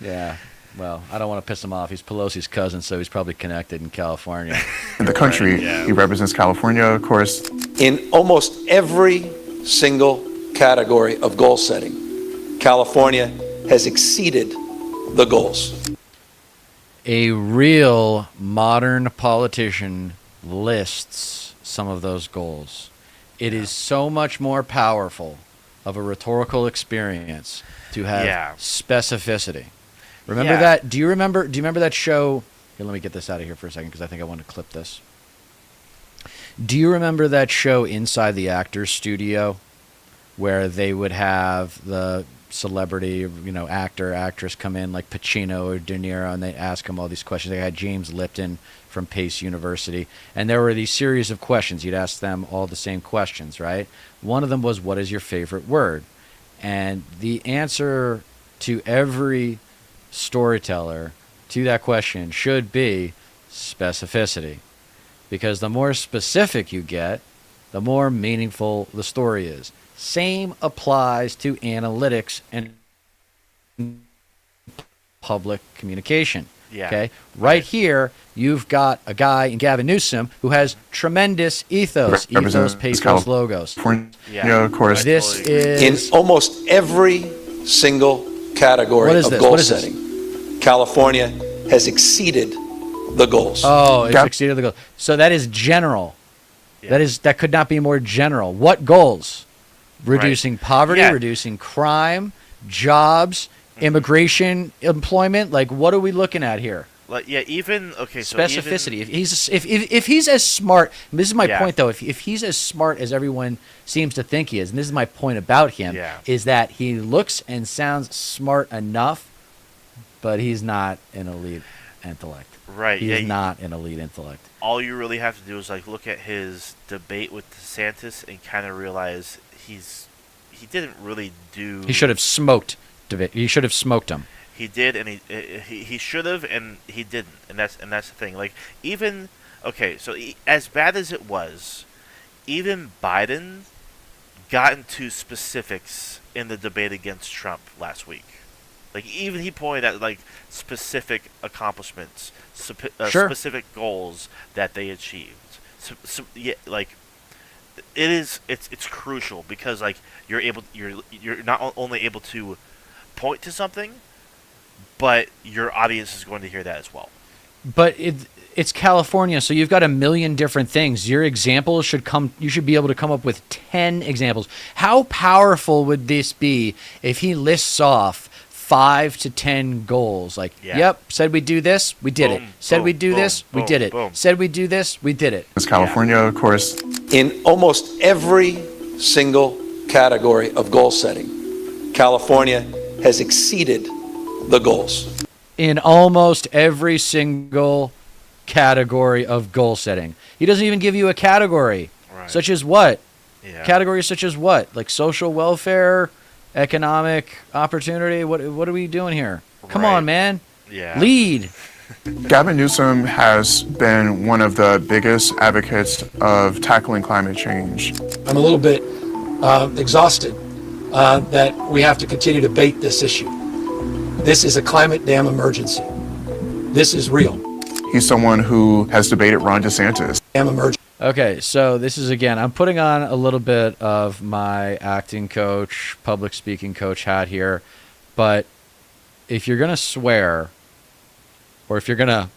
Yeah. Well, I don't want to piss him off. He's Pelosi's cousin, so he's probably connected in California. In the country, he represents California, of course. In almost every single category of goal setting, California has exceeded the goals. A real modern politician lists some of those goals. It is so much more powerful of a rhetorical experience to have specificity. Remember that? Do you remember that show? Here, let me get this out of here for a second because I think I want to clip this. Do you remember that show Inside the Actors Studio, where they would have the celebrity, actor, actress come in like Pacino or De Niro, and they ask them all these questions? They had James Lipton from Pace University, and there were these series of questions. You'd ask them all the same questions, right? One of them was, what is your favorite word? And the answer to every storyteller to that question should be specificity. Because the more specific you get, the more meaningful the story is. Same applies to analytics and public communication. Yeah. Okay. Right here, you've got a guy in Gavin Newsom who has tremendous ethos. Ethos pays those logos. Yeah, of course. This is in almost every single category of goal setting. California has exceeded the goals. Oh, it's exceeded the goals. So that is general. Yeah. That could not be more general. What goals? Reducing poverty, reducing crime, jobs, immigration, employment. What are we looking at here? So specificity. If he's as smart, and this is my point though. If he's as smart as everyone seems to think he is, and this is my point about him, is that he looks and sounds smart enough, but he's not an elite intellect. Right. He's not an elite intellect. All you really have to do is look at his debate with DeSantis and kind of realize he didn't really do. He should have smoked. He should have smoked him. He did, and he should have, and he didn't, and that's the thing. As bad as it was, even Biden got into specifics in the debate against Trump last week. Like even he pointed at like specific accomplishments, Sure. specific goals that they achieved. Yeah, like it's crucial because like you're not only able to point to something, but your audience is going to hear that as well. But it's California, so you've got a million different things. Your examples you should be able to come up with 10 examples. How powerful would this be if he lists off 5 to 10 goals? Like, yep, said we'd do this, we did it. Said we'd do this, we did it. Said we'd do this, we did it. It's California, of course. In almost every single category of goal setting, California has exceeded the goals. In almost every single category of goal setting. He doesn't even give you a category. Right. Such as what? Yeah. Categories such as what? Like social welfare, economic opportunity? What are we doing here? Come on, man. Yeah. Lead. Gavin Newsom has been one of the biggest advocates of tackling climate change. I'm a little bit exhausted that we have to continue to bait this issue. This is a climate damn emergency. This is real. He's someone who has debated Ron DeSantis. Damn emergency. Okay, so this is, again, I'm putting on a little bit of my acting coach, public speaking coach hat here, but if you're going to swear, or if you're going to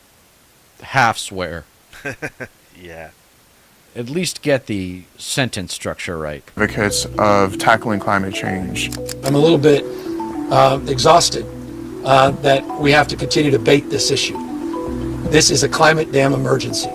half swear, yeah, at least get the sentence structure right. Advocates of tackling climate change. I'm a little bit exhausted that we have to continue to bait this issue. This is a climate damn emergency.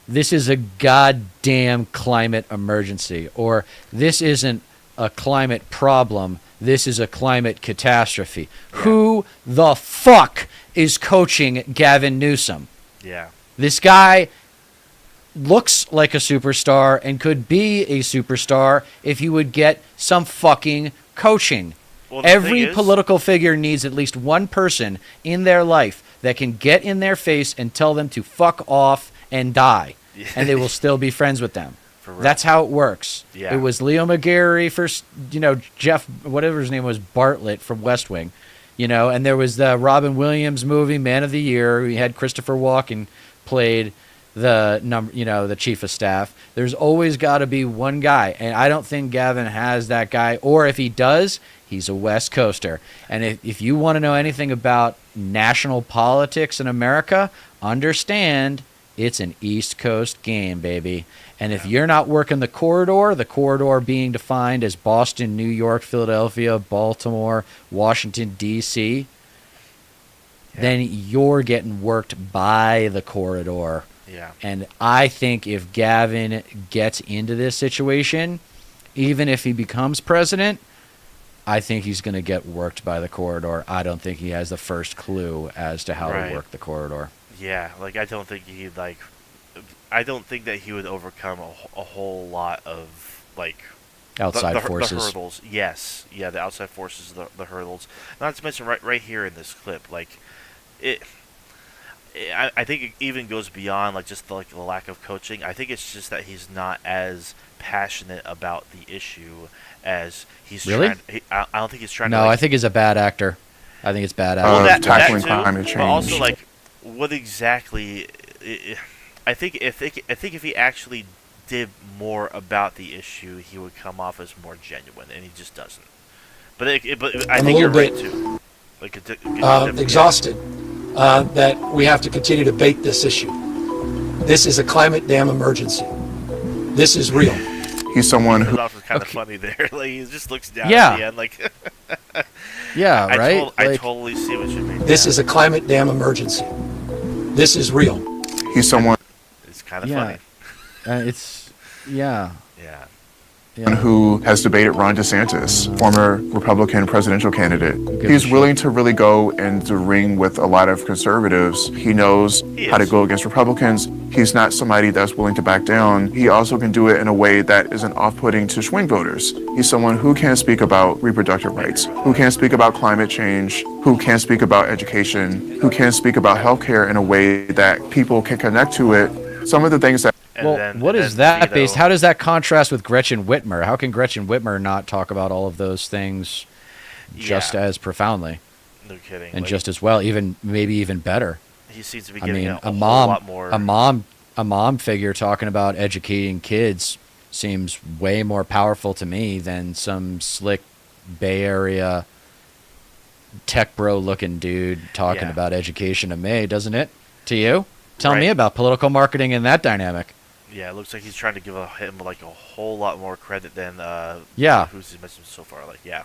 This is a goddamn climate emergency, or this isn't a climate problem, this is a climate catastrophe. Yeah. Who the fuck is coaching Gavin Newsom? Yeah. This guy looks like a superstar and could be a superstar if he would get some fucking coaching. Well, every political figure needs at least one person in their life that can get in their face and tell them to fuck off and die. And they will still be friends with them. That's how it works. Yeah. It was Leo McGarry for, Jeff, whatever his name was, Bartlett from West Wing, and there was the Robin Williams movie, Man of the Year. We had Christopher Walken played the chief of staff. There's always got to be one guy, and I don't think Gavin has that guy, or if he does, he's a West Coaster. And if you want to know anything about national politics in America, understand it's an East Coast game, baby. And if you're not working the corridor being defined as Boston, New York, Philadelphia, Baltimore, Washington, D.C., then you're getting worked by the corridor. Yeah. And I think if Gavin gets into this situation, even if he becomes president, I think he's going to get worked by the corridor. I don't think he has the first clue as to how to work the corridor. Yeah, I don't think that he would overcome a whole lot of outside forces. The hurdles. Yes, yeah, the outside forces, the hurdles. Not to mention right here in this clip, I think it even goes beyond just the lack of coaching. I think it's just that he's not as passionate about the issue as he's really. I don't think he's trying. No, I think he's a bad actor. I think it's bad acting. Well, tackling too, climate change. But also, what exactly? I think if he actually did more about the issue, he would come off as more genuine, and he just doesn't. But I think you're right too. Exhausted that we have to continue to bait this issue. This is a climate damn emergency. This is real. He's someone who. That was kind of funny there. He just looks down at the end, yeah, right. I totally see what you mean. This is a climate damn emergency. This is real. He's someone. It's kind of funny. Yeah. Who has debated Ron DeSantis, former Republican presidential candidate. He's willing to really go into the ring with a lot of conservatives. He knows how to go against Republicans. He's not somebody that's willing to back down. He also can do it in a way that isn't off-putting to swing voters. He's someone who can speak about reproductive rights, who can speak about climate change, who can speak about education, who can speak about healthcare in a way that people can connect to it. Some of the things that What is that based? How does that contrast with Gretchen Whitmer? How can Gretchen Whitmer not talk about all of those things just as profoundly? No kidding. And Like, just as well, maybe even better. he seems to be I getting mean, a whole lot more. a mom figure talking about educating kids seems way more powerful to me than some slick Bay Area tech bro looking dude talking Yeah. about education to me, doesn't it? To you? Tell me Right. about political marketing in that dynamic. Yeah, it looks like he's trying to give him like a whole lot more credit than Yeah. who's mentioned so far. Like, yeah.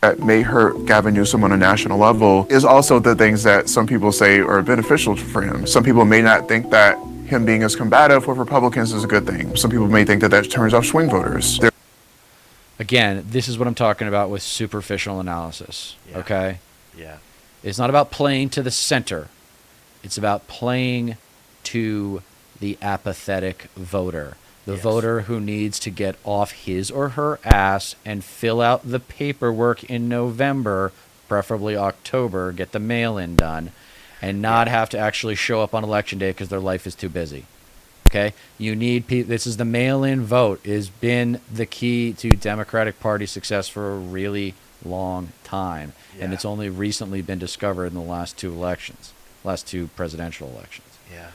That may hurt Gavin Newsom on a national level is also the things that some people say are beneficial for him. Some people may not think that him being as combative with Republicans is a good thing. Some people may think that that turns off swing voters. Again, this is what I'm talking about with superficial analysis. Yeah. Okay? Yeah. It's not about playing to the center. It's about playing to the apathetic voter. The voter who needs to get off his or her ass and fill out the paperwork in November, preferably October, get the mail-in done, and not have to actually show up on election day because their life is too busy. Okay? You need people. This is the mail-in vote has been the key to Democratic Party success for a really long time. And it's only recently been discovered in the last two presidential elections. Yeah.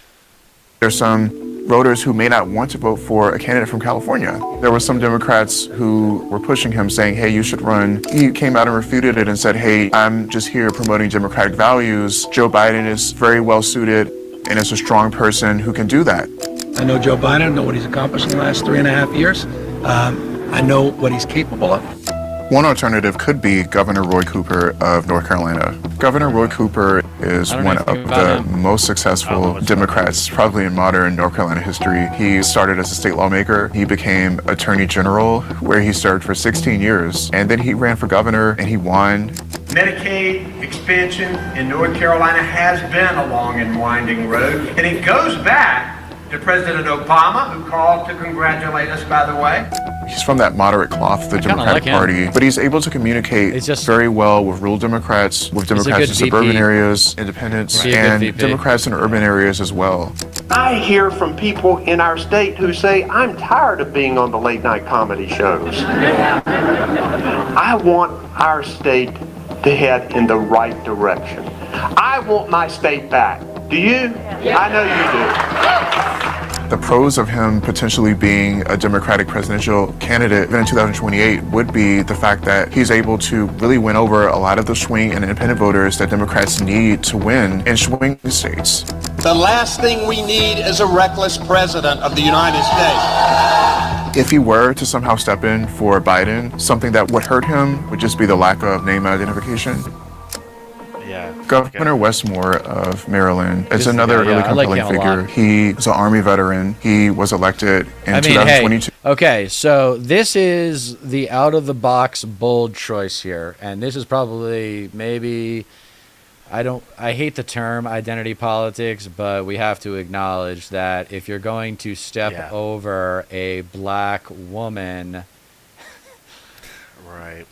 There's some voters who may not want to vote for a candidate from California. There were some Democrats who were pushing him saying, hey, you should run. He came out and refuted it and said, hey, I'm just here promoting democratic values. Joe Biden is very well suited and is a strong person who can do that. I know Joe Biden, I know what he's accomplished in the last 3.5 years. I know what he's capable of. One alternative could be Governor Roy Cooper of North Carolina. Governor Roy Cooper is one of the most successful Democrats probably in modern North Carolina history. He started as a state lawmaker. He became Attorney General, where he served for 16 years. And then he ran for governor and he won. Medicaid expansion in North Carolina has been a long and winding road, and it goes back to President Obama, who called to congratulate us, by the way. He's from that moderate cloth, the Democratic Party, but he's able to communicate very well with rural Democrats, with Democrats in suburban areas, independents, and Democrats in urban areas as well. I hear from people in our state who say, I'm tired of being on the late night comedy shows. I want our state to head in the right direction. I want my state back. Do you? I know you do. The pros of him potentially being a Democratic presidential candidate even in 2028 would be the fact that he's able to really win over a lot of the swing and independent voters that Democrats need to win in swing states. The last thing we need is a reckless president of the United States. If he were to somehow step in for Biden, something that would hurt him would just be the lack of name identification. Yeah. Governor Westmore of Maryland is another really compelling figure. He is an Army veteran. He was elected in 2022. Hey, okay, so this is the out-of-the-box bold choice here, and this is probably maybe I hate the term identity politics, but we have to acknowledge that if you're going to step over a black woman, right,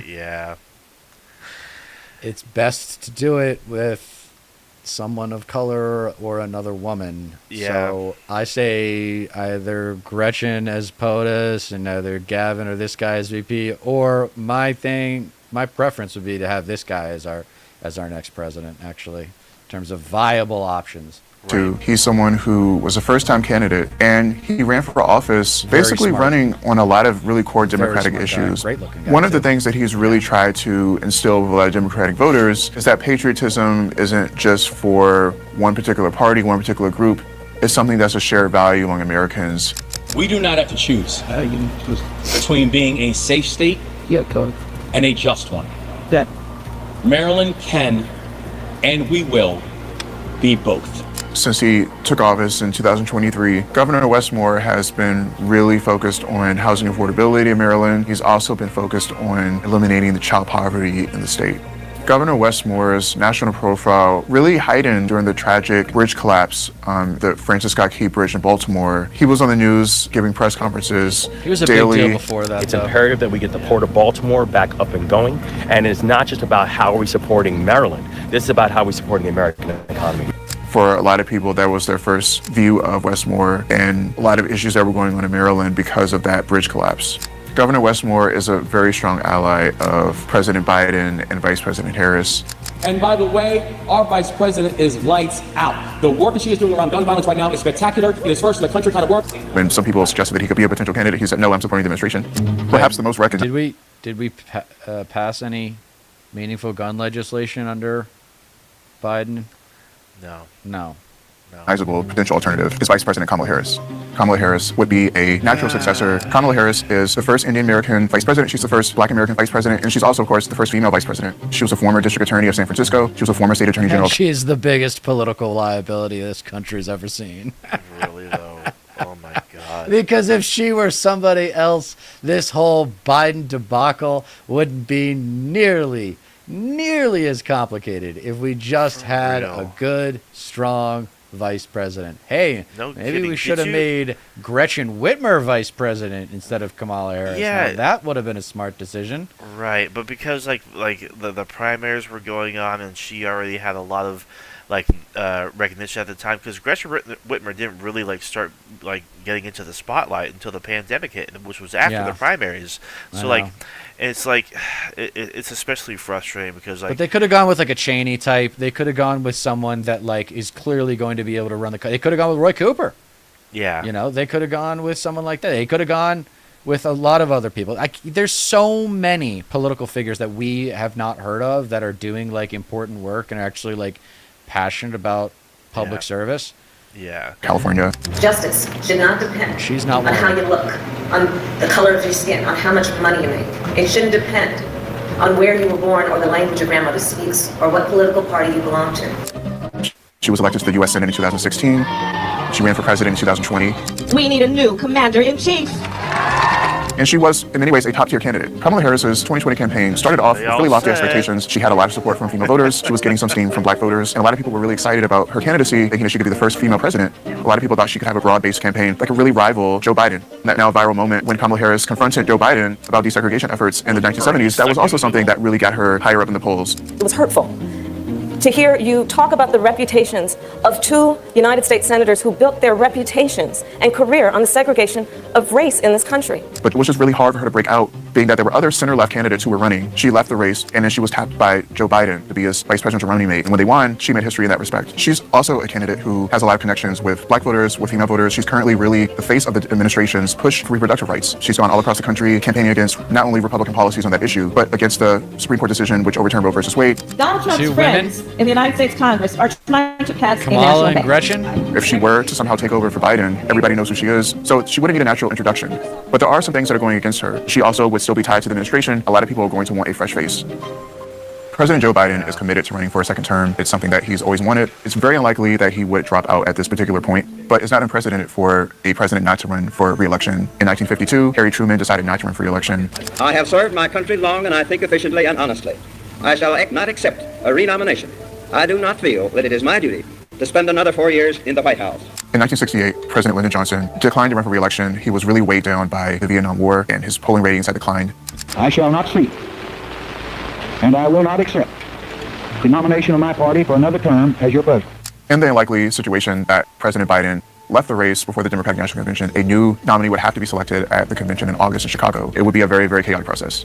yeah. It's best to do it with someone of color or another woman. Yeah. So I say either Gretchen as POTUS and either Gavin or this guy as VP, or my preference would be to have this guy as our next president, actually, in terms of viable options. He's someone who was a first-time candidate, and he ran for office basically running on a lot of really core Democratic issues. One of the things that he's really tried to instill with a lot of Democratic voters is that patriotism isn't just for one particular party, one particular group. It's something that's a shared value among Americans. We do not have to choose between being a safe state and a just one. Maryland can and we will be both. Since he took office in 2023, Governor Westmore has been really focused on housing affordability in Maryland. He's also been focused on eliminating the child poverty in the state. Governor Westmore's national profile really heightened during the tragic bridge collapse, the Francis Scott Key Bridge in Baltimore. He was on the news giving press conferences daily. He was a big deal before that. It's imperative that we get the Port of Baltimore back up and going. And it's not just about how are we supporting Maryland. This is about how we're supporting the American economy. For a lot of people, that was their first view of Westmore and a lot of issues that were going on in Maryland because of that bridge collapse. Governor Westmore is a very strong ally of President Biden and Vice President Harris. And by the way, our vice president is lights out. The work that she is doing around gun violence right now is spectacular. It is first in the country kind of work. When some people suggested that he could be a potential candidate, he said, no, I'm supporting the administration. Perhaps the most recognized. Did we pass any meaningful gun legislation under Biden? No. Recognizable potential alternative is Vice President Kamala Harris. Kamala Harris would be a natural successor. Kamala Harris is the first Indian American vice president. She's the first Black American vice president, and she's also, of course, the first female vice president. She was a former district attorney of San Francisco. She was a former state attorney general. And she's the biggest political liability this country's ever seen. Really, though? Oh, my God. Because if she were somebody else, this whole Biden debacle wouldn't be nearly as complicated if we just had a good, strong vice president. Hey, maybe we should have made Gretchen Whitmer vice president instead of Kamala Harris. Yeah, now, that would have been a smart decision. Right, but because like the primaries were going on and she already had a lot of recognition at the time, because Gretchen Whitmer didn't really start getting into the spotlight until the pandemic hit, which was after the primaries. So it's it's especially frustrating because but they could have gone with a Cheney type. They could have gone with someone that is clearly going to be able to run the. They could have gone with Roy Cooper. Yeah, they could have gone with someone like that. They could have gone with a lot of other people. There's so many political figures that we have not heard of that are doing important work and are actually passionate about public service. Yeah. California. Justice should not depend She's not on how you look, on the color of your skin, on how much money you make. It shouldn't depend on where you were born or the language your grandmother speaks or what political party you belong to. She was elected to the U.S. Senate in 2016. She ran for president in 2020. We need a new commander-in-chief. And she was, in many ways, a top-tier candidate. Kamala Harris's 2020 campaign started off with really lofty expectations. She had a lot of support from female voters. She was getting some steam from Black voters. And a lot of people were really excited about her candidacy, thinking that she could be the first female president. A lot of people thought she could have a broad-based campaign that could really rival Joe Biden. That now viral moment when Kamala Harris confronted Joe Biden about desegregation efforts in the 1970s, that was also something that really got her higher up in the polls. It was hurtful to hear you talk about the reputations of two United States senators who built their reputations and career on the segregation of race in this country. But it was just really hard for her to break out, being that there were other center-left candidates who were running. She left the race, and then she was tapped by Joe Biden to be his vice presidential running mate. And when they won, she made history in that respect. She's also a candidate who has a lot of connections with Black voters, with female voters. She's currently really the face of the administration's push for reproductive rights. She's gone all across the country campaigning against not only Republican policies on that issue, but against the Supreme Court decision which overturned Roe versus Wade. Donald Trump's friends in the United States Congress are trying to pass Kamala and Gretchen? If she were to somehow take over for Biden, everybody knows who she is, so she wouldn't need a natural introduction. But there are some things that are going against her. She also would still be tied to the administration. A lot of people are going to want a fresh face. President Joe Biden is committed to running for a second term. It's something that he's always wanted. It's very unlikely that he would drop out at this particular point, but it's not unprecedented for a president not to run for re-election. In 1952, Harry Truman decided not to run for re-election. I have served my country long and I think efficiently and honestly. I shall not accept a renomination. I do not feel that it is my duty to spend another 4 years in the White House. In 1968, President Lyndon Johnson declined to run for re-election. He was really weighed down by the Vietnam War, and his polling ratings had declined. I shall not sleep, and I will not accept the nomination of my party for another term as your president. In the unlikely situation that President Biden left the race before the Democratic National Convention, a new nominee would have to be selected at the convention in August in Chicago. It would be a very, very chaotic process.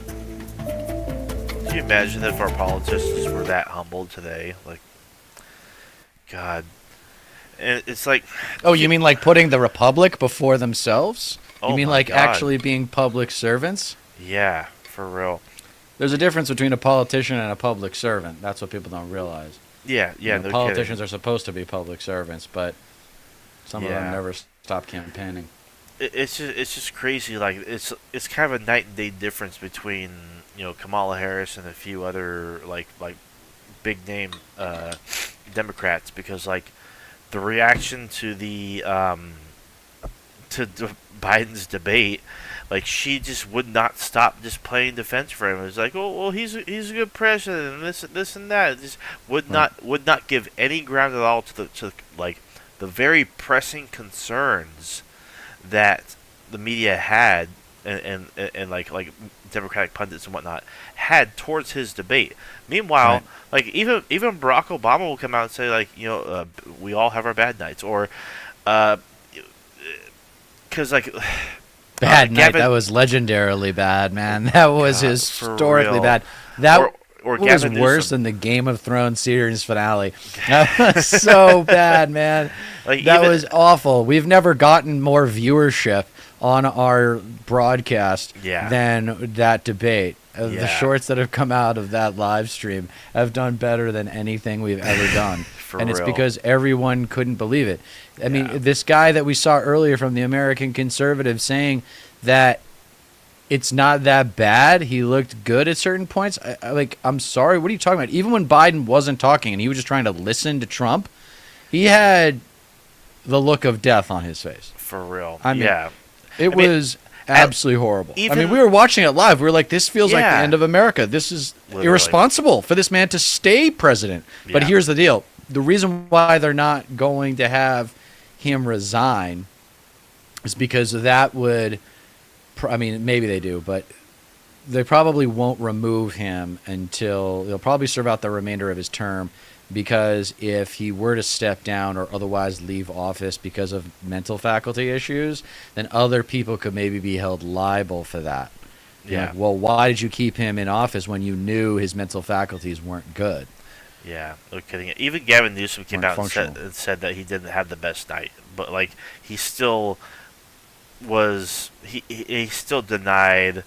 Can you imagine if our politicians were that humbled today? God. And it's oh, you mean putting the republic before themselves? You mean God. actually being public servants? Yeah, for real. There's a difference between a politician and a public servant. That's what people don't realize. Yeah, no politicians kidding. are supposed to be public servants, but some of them never stop campaigning. It's just crazy. It's kind of a night and day difference between Kamala Harris and a few other big name Democrats, because the reaction to the Biden's debate, she just would not stop just playing defense for him. It was well, he's a good president, and this and that. It just would not give any ground at all to the very pressing concerns that the media had and Democratic pundits and whatnot had towards his debate. Meanwhile, even Barack Obama will come out and say we all have our bad nights, or because Bad night. Gavin, That was legendarily bad, man. That was historically bad. That or was Gavin worse Newsom. than the Game of Thrones series finale. That was so bad, man. That was awful. We've never gotten more viewership on our broadcast than that debate. The shorts that have come out of that live stream have done better than anything we've ever done. And it's real. because everyone couldn't believe it. I mean, this guy that we saw earlier from the American Conservative saying that it's not that bad. He looked good at certain points. I'm sorry. What are you talking about? Even when Biden wasn't talking and he was just trying to listen to Trump, he had the look of death on his face. For real. I mean, it was absolutely horrible. even- I mean, we were watching it live. We were like, this feels like the end of America. This is irresponsible for this man to stay president. But here's the deal. The reason why they're not going to have him resign is because that would, I mean, maybe they do, but they probably won't remove him until they'll probably serve out the remainder of his term, because if he were to step down or otherwise leave office because of mental faculty issues, then other people could maybe be held liable for that. Yeah. Like, well, why did you keep him in office when you knew his mental faculties weren't good? Yeah, no kidding. Even Gavin Newsom came Weren't out and said that he didn't have the best night, but like he still was he still denied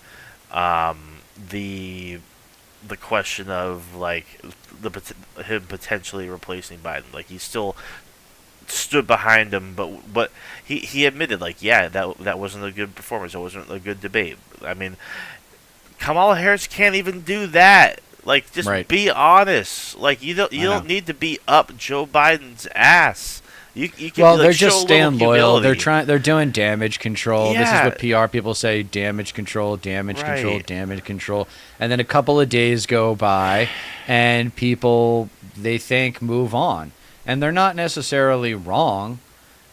the question of like him potentially replacing Biden. Like he still stood behind him, but he admitted like that wasn't a good performance. It wasn't a good debate. I mean, Kamala Harris can't even do that. Like just be honest. Like you don't need to be up Joe Biden's ass. You can they're show just staying loyal. humility. They're doing damage control. Yeah. This is what PR people say: damage control, damage control, damage control. And then a couple of days go by, and people they think move on, and they're not necessarily wrong.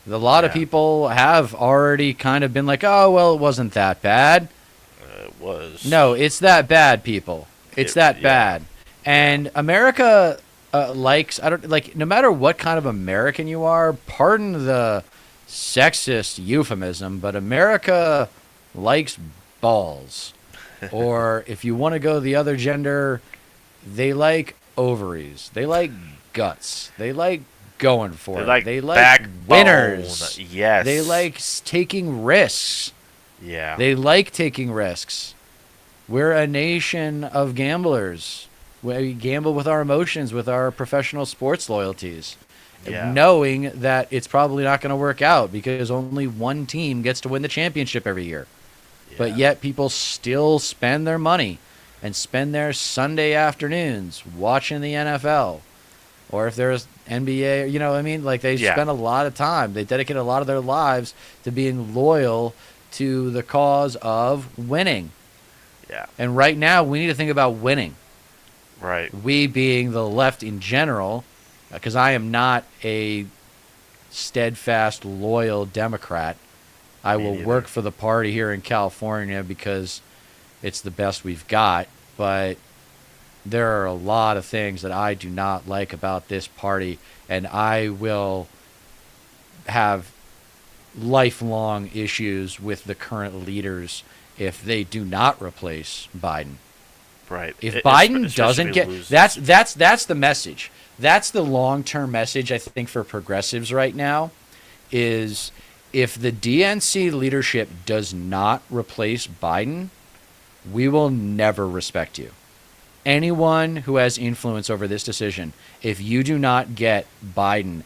A lot of people have already kind of been like, "Oh, well, it wasn't that bad." It was. No, it's that bad, people. It's that bad, and America. No matter what kind of American you are, pardon the sexist euphemism, but America likes balls. Or if you want to go the other gender, they like ovaries. They like guts. They like going for it. They like backbone. winners. Yes. They like taking risks. Yeah. They like taking risks. We're a nation of gamblers. We gamble with our emotions, with our professional sports loyalties, knowing that it's probably not going to work out because only one team gets to win the championship every year. But yet people still spend their money and spend their Sunday afternoons watching the NFL. Or if there's NBA, you know what I mean? Like they spend a lot of time. They dedicate a lot of their lives to being loyal to the cause of winning. Yeah. And right now we need to think about winning. Right. We being the left in general, because I am not a steadfast, loyal Democrat. I will work for the party here in California because it's the best we've got. But there are a lot of things that I do not like about this party, and I will have lifelong issues with the current leaders if they do not replace Biden. Right. If Biden doesn't get that's the message. That's the long-term message I think for progressives right now is if the DNC leadership does not replace Biden, we will never respect you. Anyone who has influence over this decision, if you do not get Biden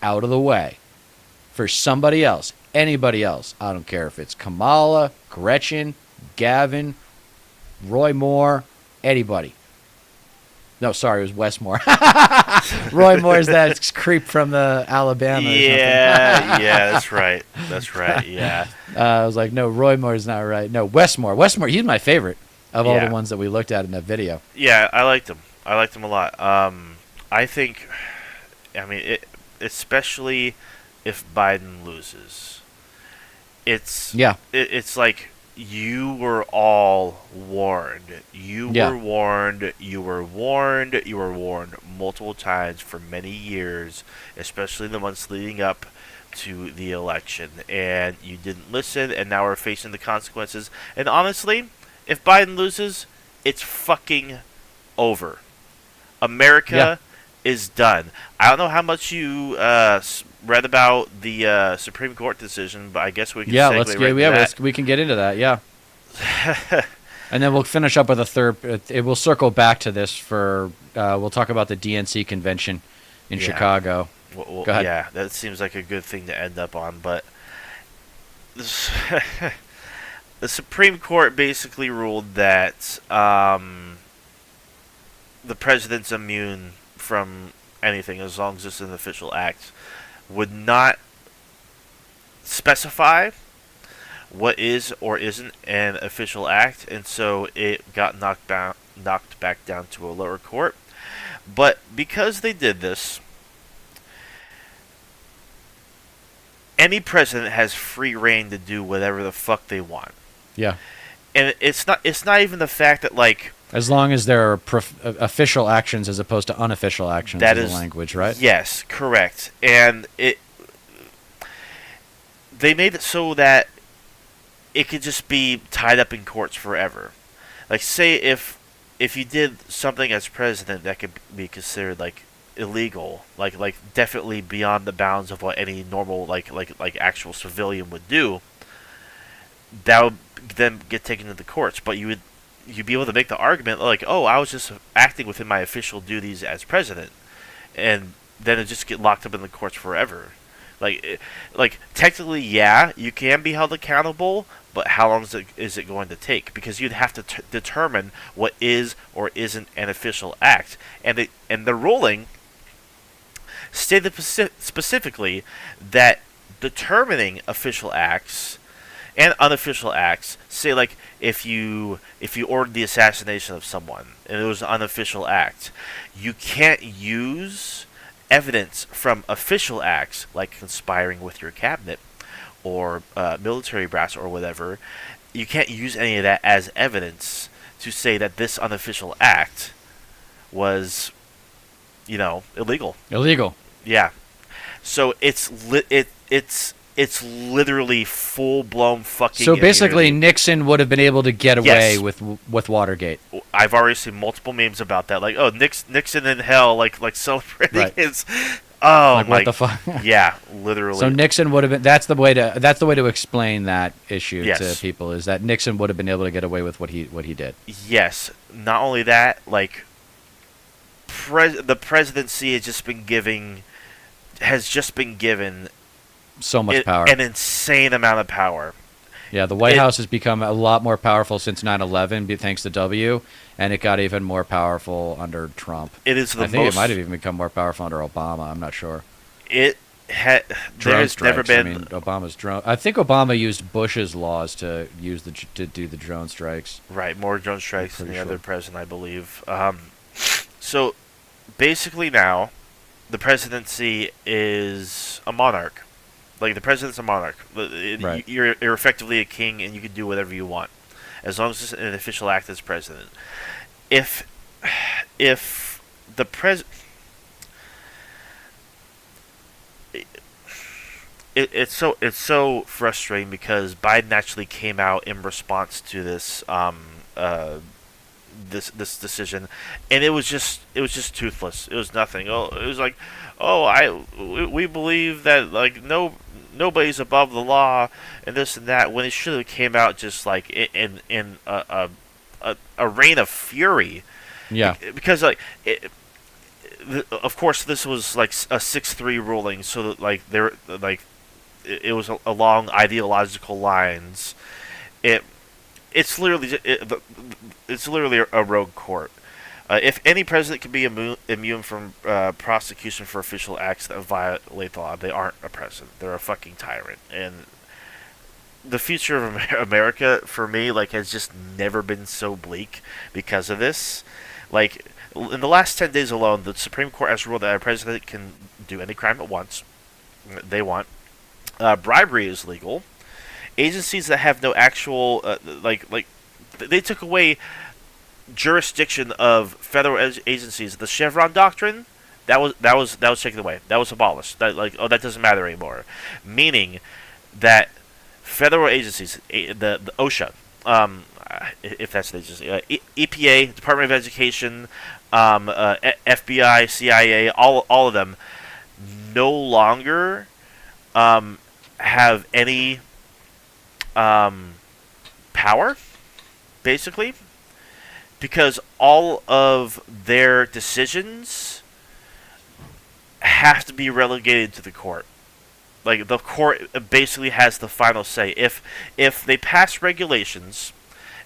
out of the way for somebody else, anybody else, I don't care if it's Kamala, Gretchen, Gavin, Roy Moore, anybody. No, sorry, it was Wes Moore. Roy Moore is that creep from the Alabama. Yeah, yeah, that's right. That's right. Yeah. I was like, no, Roy Moore is not right. No, Wes Moore. Wes Moore, he's my favorite of all the ones that we looked at in that video. Yeah, I liked him. I liked him a lot. I think, I mean, especially if Biden loses, it's like. You were all warned. You were warned. You were warned. You were warned multiple times for many years, especially the months leading up to the election, and you didn't listen, and now we're facing the consequences. And honestly, if Biden loses, it's fucking over. America is done. I don't know how much you read about the Supreme Court decision, but I guess we can we can get into that, and then we'll finish up with a third. It will circle back to this for. We'll talk about the DNC convention in Chicago. Well, Go ahead. Yeah, that seems like a good thing to end up on, but this, the Supreme Court basically ruled that the president's immune from anything as long as it's an official act, would not specify what is or isn't an official act, and so it got knocked back down to a lower court. But because they did this, any president has free reign to do whatever the fuck they want. Yeah. And it's not even the fact that, like, as long as there are official actions as opposed to unofficial actions in the language, right? Yes, correct. And they made it so that it could just be tied up in courts forever. Like, say if you did something as president that could be considered like illegal, like definitely beyond the bounds of what any normal like actual civilian would do, that would then get taken to the courts. But you'd be able to make the argument like, oh, I was just acting within my official duties as president, and then it just get locked up in the courts forever. Like technically, yeah, you can be held accountable, but how long is it going to take? Because you'd have to determine what is or isn't an official act, and the ruling stated specifically that determining official acts and unofficial acts, say like if you ordered the assassination of someone and it was an unofficial act, you can't use evidence from official acts like conspiring with your cabinet or military brass or whatever. You can't use any of that as evidence to say that this unofficial act was, illegal. Illegal. Yeah. So it's literally full blown fucking. So basically, immunity. Nixon would have been able to get away with Watergate. I've already seen multiple memes about that. Like, oh, Nixon in hell, like celebrating his. Oh like, my! What the fuck? Yeah, literally. So Nixon would have been. That's the way to explain that issue to people, is that Nixon would have been able to get away with what he did. Yes. Not only that, like, the presidency has just been given so much power, an insane amount of power. Yeah, the White House has become a lot more powerful since 9/11, thanks to W, and it got even more powerful under Trump. It is I think it might have even become more powerful under Obama. I'm not sure. There has never been. I mean, Obama's drone. I think Obama used Bush's laws to do the drone strikes. Right, more drone strikes than the other president, I believe. So basically, now the presidency is a monarch. Like, the president's a monarch. Right. You're effectively a king, and you can do whatever you want, as long as it's an official act as president. If the it's so frustrating because Biden actually came out in response to this this decision, and it was just toothless. It was nothing. It was like, we believe that, like, nobody's above the law and this and that, when it should have came out just like in a reign of fury. Yeah. Because of course this was like a 6-3 ruling, so that it was along ideological lines. It's literally a rogue court. If any president can be immune from prosecution for official acts that violate the law, they aren't a president. They're a fucking tyrant. And the future of America, for me, has just never been so bleak because of this. Like, in the last 10 days alone, the Supreme Court has ruled that a president can do any crime at once they want. Bribery is legal. Agencies that have no actual they took away jurisdiction of federal agencies. The Chevron doctrine That was taken away. That was abolished. That doesn't matter anymore. Meaning that federal agencies, the OSHA, if that's the agency, EPA, Department of Education, FBI, CIA, all of them, no longer have any power, basically, because all of their decisions have to be relegated to the court. Like, the court basically has the final say. If they pass regulations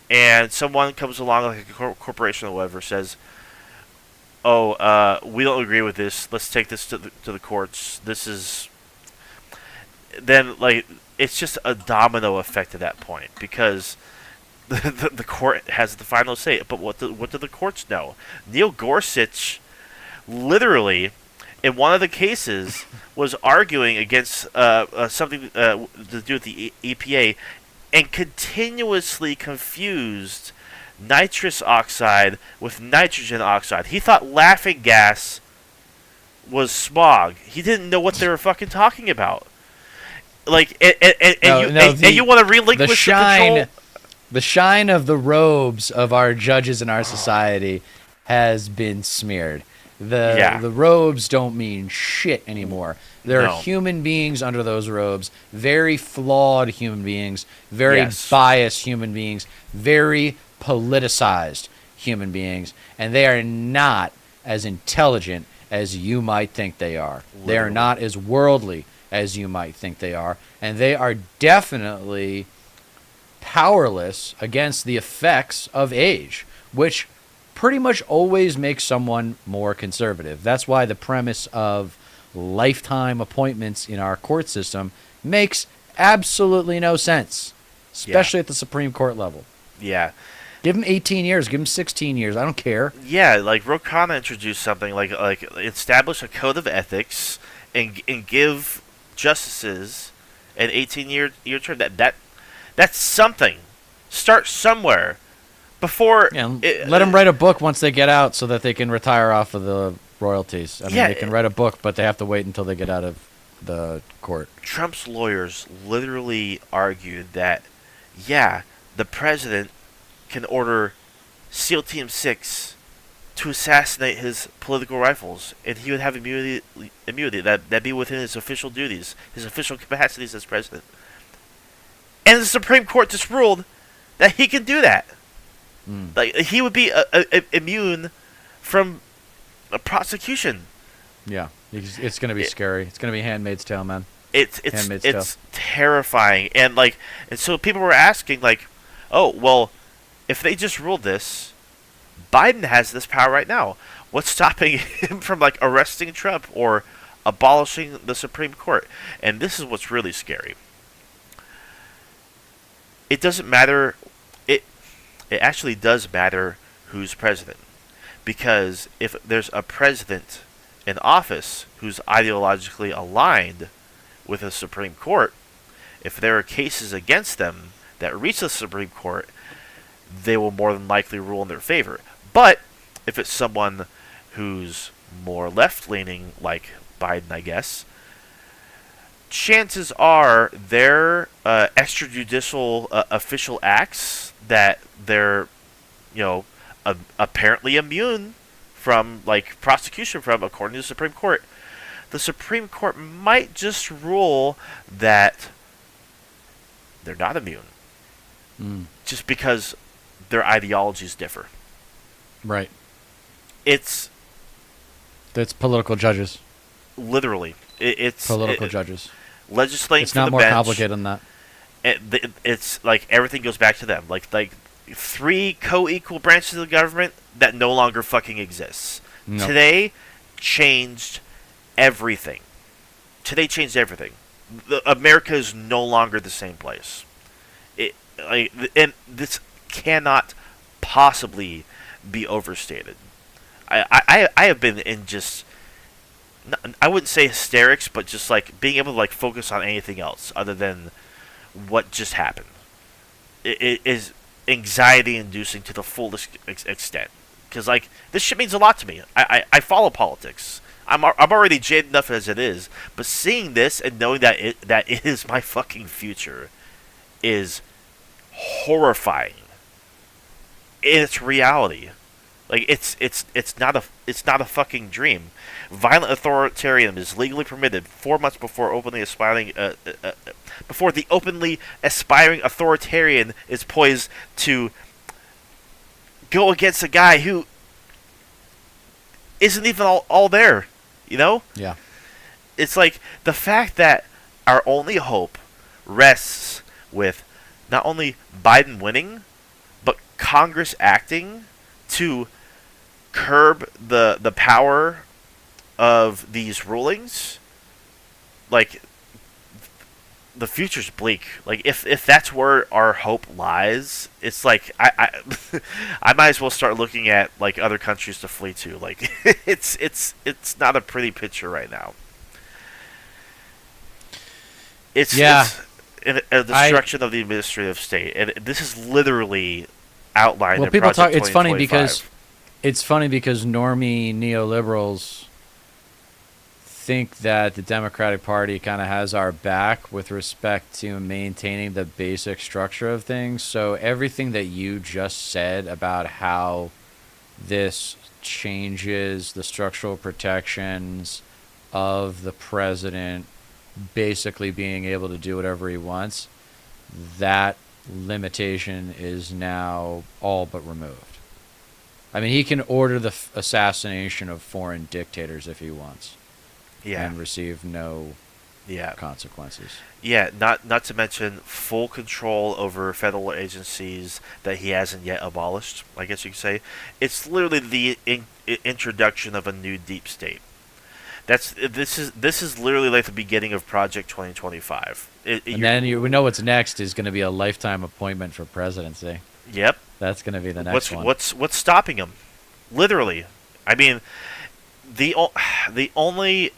and someone comes along, like a corporation or whatever, says, "Oh, we don't agree with this. Let's take this to the courts." Then it's just a domino effect at that point, because the court has the final say. But what do the courts know? Neil Gorsuch, literally, in one of the cases, was arguing against something to do with the EPA, and continuously confused nitrous oxide with nitrogen oxide. He thought laughing gas was smog. He didn't know what they were fucking talking about. Like, and you want to relinquish the control? The shine of the robes of our judges in our society has been smeared. The robes don't mean shit anymore. There are human beings under those robes, very flawed human beings, very biased human beings, very politicized human beings, and they are not as intelligent as you might think they are. Literally. They are not as worldly as you might think they are, and they are definitely powerless against the effects of age, which pretty much always makes someone more conservative. That's why the premise of lifetime appointments in our court system makes absolutely no sense, especially at the Supreme Court level. Yeah. Give him 18 years, give him 16 years, I don't care. Yeah, like Ro Khanna introduced something like establish a code of ethics and give justices an 18-year term. That's something. Start somewhere. Before let them write a book once they get out so that they can retire off of the royalties. I mean, they can write a book, but they have to wait until they get out of the court. Trump's lawyers literally argued that, the president can order SEAL Team 6 to assassinate his political rivals, and he would have immunity. That'd be within his official duties, his official capacities as president. And the Supreme Court just ruled that he can do that. Like, he would be immune from a prosecution. Yeah, it's going to be scary. It's going to be Handmaid's Tale, man. It's terrifying, and so people were asking, like, oh, well, if they just ruled this, Biden has this power right now. What's stopping him from arresting Trump or abolishing the Supreme Court? And this is what's really scary. It doesn't matter. It actually does matter who's president, because if there's a president in office who's ideologically aligned with the Supreme Court, if there are cases against them that reach the Supreme Court, they will more than likely rule in their favor. But if it's someone who's more left-leaning, like Biden, I guess, chances are their extrajudicial official acts that they're, apparently immune from, prosecution from, according to the Supreme Court, the Supreme Court might just rule that they're not immune. Just because their ideologies differ. Right. It's political judges. Literally. It's political judges. Legislating it's not more bench, complicated than that. It's like everything goes back to them. Like 3 co-equal branches of the government that no longer fucking exists. Nope. Today changed everything. America is no longer the same place. And this cannot possibly be overstated. I have been in just, I wouldn't say hysterics, but just being able to focus on anything else other than what just happened. It is anxiety inducing to the fullest extent, because this shit means a lot to me. I follow politics. I'm already jaded enough as it is, but seeing this and knowing that it is my fucking future is horrifying in its reality. Like it's not a fucking dream. Violent authoritarianism is legally permitted 4 months before before the openly aspiring authoritarian is poised to go against a guy who isn't even all there, you know? Yeah. It's like the fact that our only hope rests with not only Biden winning, but Congress acting to curb the power of these rulings. Like, the future's bleak. Like, if that's where our hope lies, it's like I I might as well start looking at like other countries to flee to. Like, it's not a pretty picture right now. It's a destruction of the administrative state, and this is literally outlined. Well, in people Project talk. It's funny 2025. because normie neoliberals think that the Democratic Party kind of has our back with respect to maintaining the basic structure of things. So everything that you just said about how this changes the structural protections of the president basically being able to do whatever he wants, that limitation is now all but removed. I mean, he can order the assassination of foreign dictators if he wants. Yeah. And receive no consequences. Yeah, not to mention full control over federal agencies that he hasn't yet abolished, I guess you could say. It's literally the introduction of a new deep state. This is literally like the beginning of Project 2025. And then we know what's next is going to be a lifetime appointment for presidency. Yep. That's going to be the next one. What's stopping him? Literally. I mean, the only,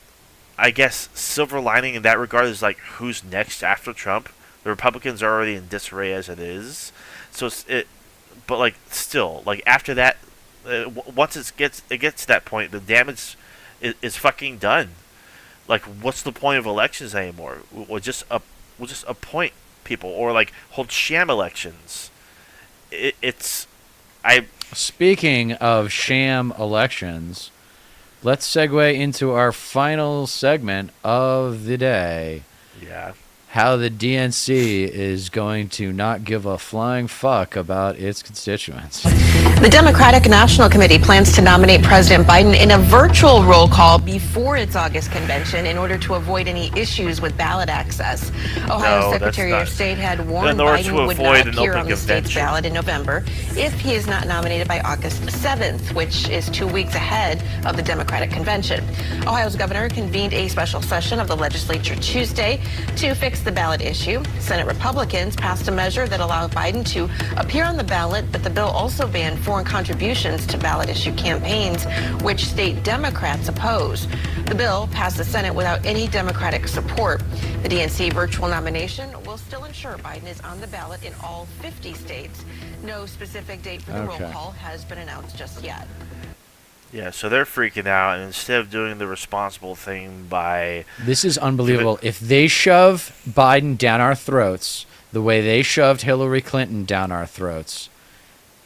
I guess, silver lining in that regard is like who's next after Trump. The Republicans are already in disarray as it is, but like still, like after that, once it gets to that point, the damage is fucking done. Like, what's the point of elections anymore? We'll just appoint people or like hold sham elections. Speaking of sham elections, let's segue into our final segment of the day. Yeah. How the DNC is going to not give a flying fuck about its constituents. The Democratic National Committee plans to nominate President Biden in a virtual roll call before its August convention in order to avoid any issues with ballot access. Ohio Secretary of State had warned Biden would not appear on the state's ballot in November if he is not nominated by August 7th, which is 2 weeks ahead of the Democratic convention. Ohio's governor convened a special session of the legislature Tuesday to fix the ballot issue. Senate Republicans passed a measure that allowed Biden to appear on the ballot, but the bill also banned foreign contributions to ballot issue campaigns, which state Democrats oppose. The bill passed the Senate without any Democratic support. The DNC virtual nomination will still ensure Biden is on the ballot in all 50 states. No specific date for the roll call has been announced just yet. Yeah, so they're freaking out, and instead of doing the responsible thing by... This is unbelievable. If they shove Biden down our throats the way they shoved Hillary Clinton down our throats,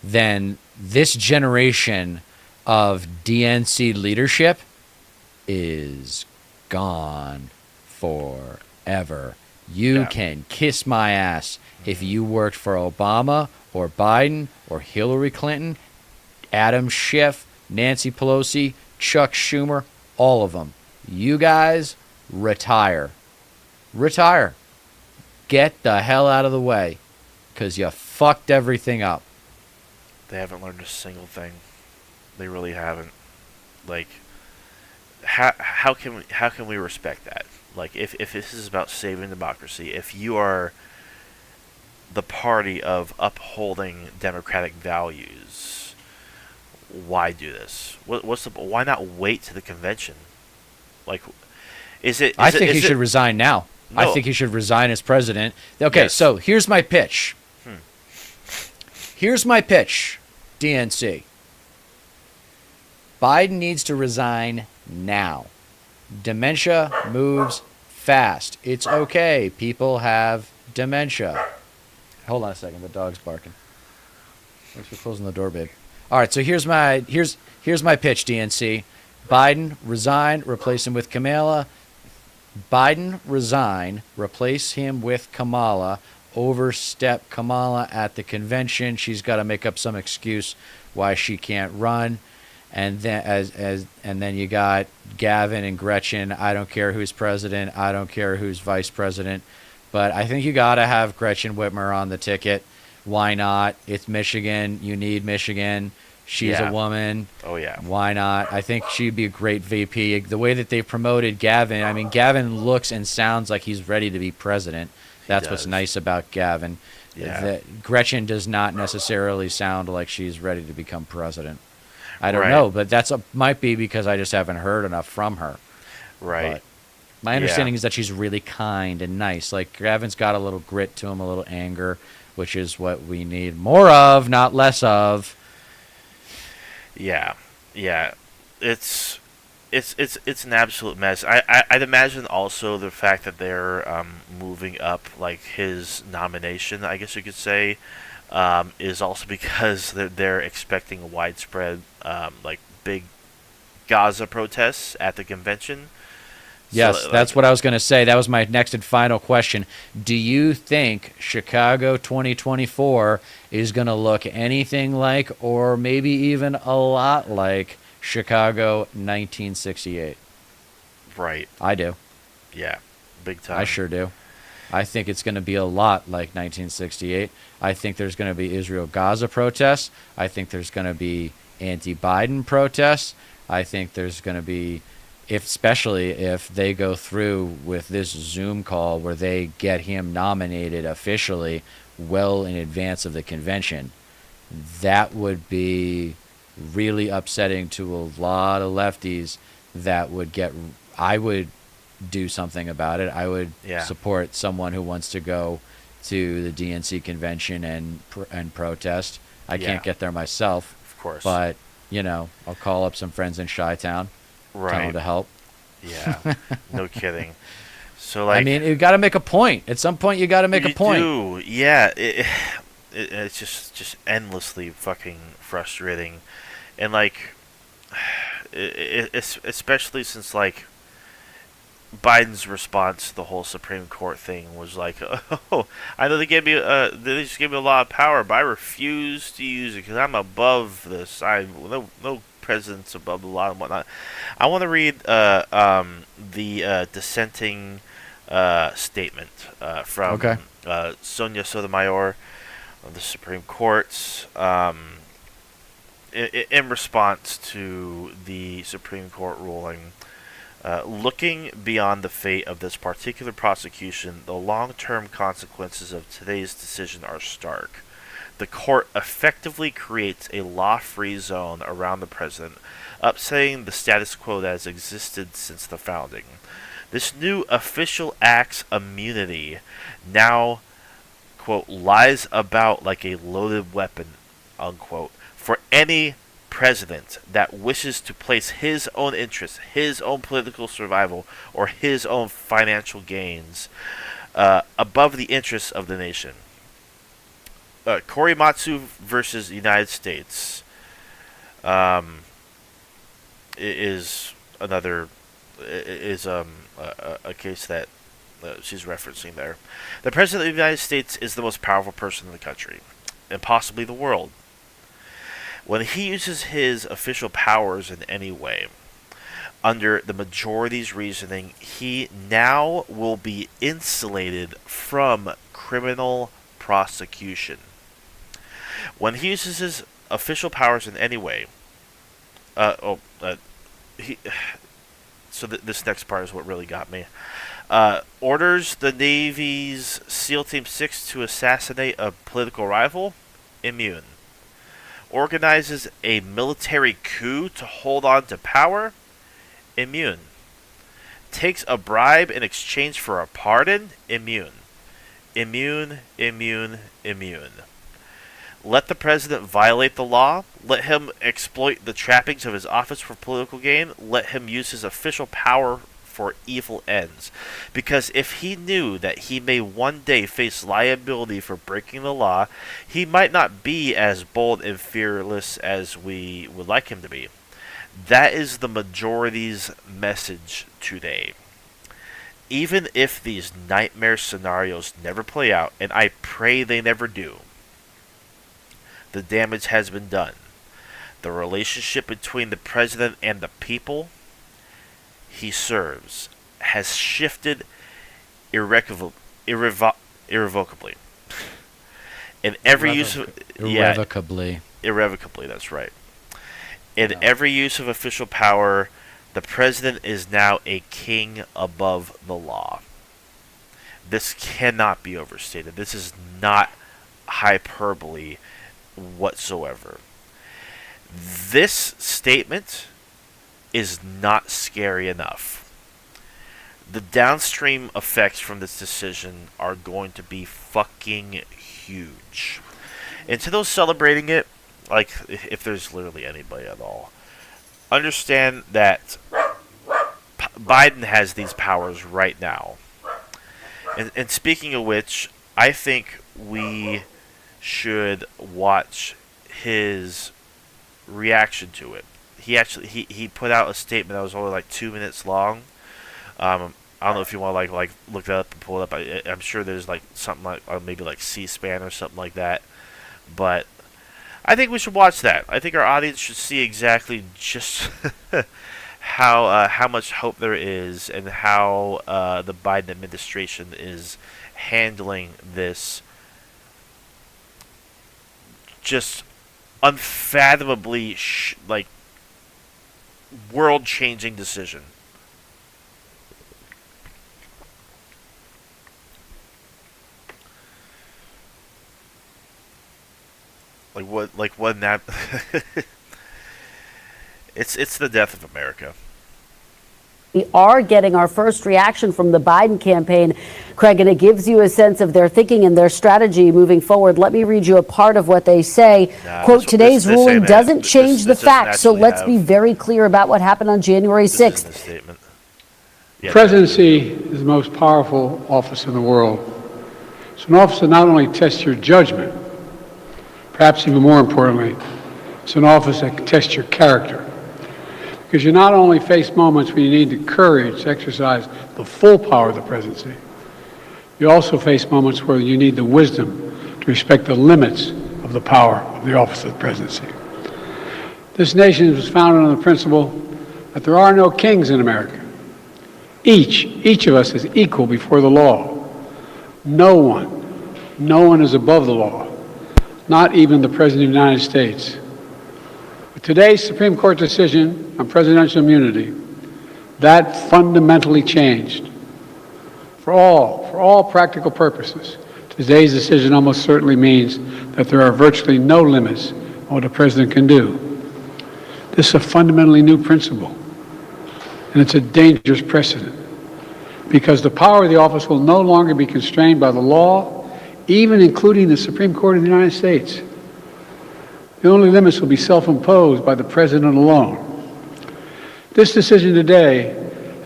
then this generation of DNC leadership is gone forever. You can kiss my ass if you worked for Obama or Biden or Hillary Clinton, Adam Schiff, Nancy Pelosi, Chuck Schumer, all of them. You guys retire. Retire. Get the hell out of the way, because you fucked everything up. They haven't learned a single thing. They really haven't. Like, how can we respect that? Like, if this is about saving democracy, if you are the party of upholding democratic values, why do this? Why not wait to the convention? Like, I think he should resign now. No. I think he should resign as president. Okay, so here's my pitch. Here's my pitch, DNC. Biden needs to resign now. Dementia moves fast. It's okay. People have dementia. Hold on a second. The dog's barking. Thanks for closing the door, babe. All right, so here's my pitch, DNC. Biden, resign, replace him with Kamala. Biden, resign, replace him with Kamala. Overstep Kamala at the convention. She's got to make up some excuse why she can't run. And then and then you got Gavin and Gretchen. I don't care who's president. I don't care who's vice president. But I think you got to have Gretchen Whitmer on the ticket. Why not? It's Michigan. You need Michigan. She's a woman. Oh, yeah. Why not? I think she'd be a great VP. The way that they promoted Gavin, I mean, Gavin looks and sounds like he's ready to be president. That's what's nice about Gavin. Yeah. Gretchen does not necessarily sound like she's ready to become president. I don't Right. know, but might be because I just haven't heard enough from her. Right. But my understanding is that she's really kind and nice. Like, Gavin's got a little grit to him, a little anger, which is what we need more of, not less of. Yeah. It's an absolute mess. I'd imagine also the fact that they're moving up like his nomination, I guess you could say, is also because they're expecting a widespread like big Gaza protests at the convention. Yes, So, that's what I was going to say. That was my next and final question. Do you think Chicago 2024 is going to look anything like, or maybe even a lot like, Chicago 1968? Right. I do. Yeah, big time. I sure do. I think it's going to be a lot like 1968. I think there's going to be Israel-Gaza protests. I think there's going to be anti-Biden protests. I think there's going to be, especially if they go through with this Zoom call where they get him nominated officially well in advance of the convention, that would be really upsetting to a lot of lefties. That would get, I would do something about it. I would support someone who wants to go to the DNC convention and protest. I can't get there myself, of course, but I'll call up some friends in Chi-Town, tell them to help. Yeah, no kidding. So, like, I mean, you got to make a point. At some point, you got to make a point. You do, yeah. It's just endlessly fucking frustrating, and like, it's especially since like Biden's response to the whole Supreme Court thing was like, "Oh, I know they just gave me a lot of power, but I refuse to use it because I'm above this. No president's above the law and whatnot." I want to read the dissenting statement from Sonia Sotomayor of the Supreme Court in response to the Supreme Court ruling. Looking beyond the fate of this particular prosecution, the long-term consequences of today's decision are stark. The court effectively creates a law-free zone around the president, upsetting the status quo that has existed since the founding. This new official act's immunity now, quote, lies about like a loaded weapon, unquote, for any president that wishes to place his own interests, his own political survival, or his own financial gains above the interests of the nation. Korematsu versus the United States is another a case that she's referencing there. The President of the United States is the most powerful person in the country, and possibly the world. When he uses his official powers in any way, under the majority's reasoning, he now will be insulated from criminal prosecution. When he uses his official powers in any way, this next part is what really got me. Orders the Navy's SEAL Team 6 to assassinate a political rival, immune. Organizes a military coup to hold on to power, immune. Takes a bribe in exchange for a pardon, immune. Immune, immune, immune. Let the president violate the law. Let him exploit the trappings of his office for political gain. Let him use his official power for evil ends. Because if he knew that he may one day face liability for breaking the law, he might not be as bold and fearless as we would like him to be. That is the majority's message today. Even if these nightmare scenarios never play out, and I pray they never do, the damage has been done. The relationship between the president and the people he serves has shifted irrevocably. In every use of irrevocably, that's right. In every use of official power, the president is now a king above the law. This cannot be overstated. This is not hyperbole whatsoever. This statement is not scary enough. The downstream effects from this decision are going to be fucking huge. And to those celebrating it, like, if there's literally anybody at all, understand that Biden has these powers right now. And speaking of which, I think we should watch his reaction to it. He put out a statement that was only like 2 minutes long. I don't know if you want to like look that up and pull it up. I'm sure there's like something like maybe like C-SPAN or something like that. But I think we should watch that. I think our audience should see exactly just how much hope there is and how the Biden administration is handling this just unfathomably world-changing decision. What that it's the death of America. We are getting our first reaction from the Biden campaign, Craig, and it gives you a sense of their thinking and their strategy moving forward. Let me read you a part of what they say. Quote, today's ruling doesn't change the facts, so let's be very clear about what happened on January 6th. The presidency is the most powerful office in the world. It's an office that not only tests your judgment, perhaps even more importantly, it's an office that can test your character. Because you not only face moments when you need the courage to exercise the full power of the presidency, you also face moments where you need the wisdom to respect the limits of the power of the office of the presidency. This nation was founded on the principle that there are no kings in America. Each of us is equal before the law. No one is above the law, not even the President of the United States. With today's Supreme Court decision on presidential immunity, that fundamentally changed. For all practical purposes, today's decision almost certainly means that there are virtually no limits on what a president can do. This is a fundamentally new principle, and it's a dangerous precedent, because the power of the office will no longer be constrained by the law, even including the Supreme Court of the United States. The only limits will be self-imposed by the president alone. This decision today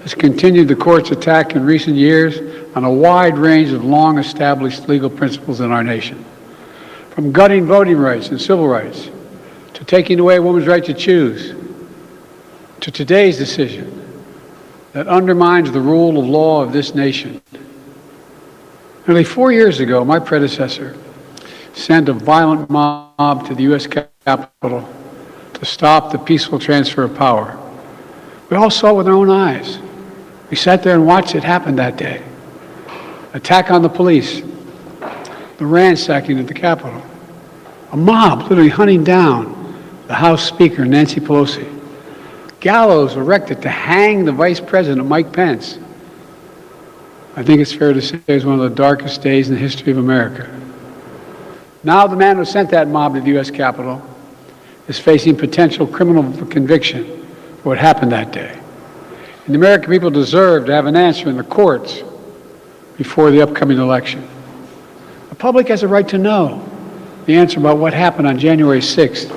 has continued the court's attack in recent years on a wide range of long-established legal principles in our nation, from gutting voting rights and civil rights, to taking away a woman's right to choose, to today's decision that undermines the rule of law of this nation. Nearly 4 years ago, my predecessor sent a violent mob to the U.S. Capitol to stop the peaceful transfer of power. We all saw it with our own eyes. We sat there and watched it happen that day. Attack on the police, the ransacking at the Capitol, a mob literally hunting down the House Speaker, Nancy Pelosi, gallows erected to hang the Vice President, Mike Pence. I think it's fair to say it was one of the darkest days in the history of America. Now the man who sent that mob to the U.S. Capitol is facing potential criminal conviction for what happened that day. And the American people deserve to have an answer in the courts before the upcoming election. The public has a right to know the answer about what happened on January 6th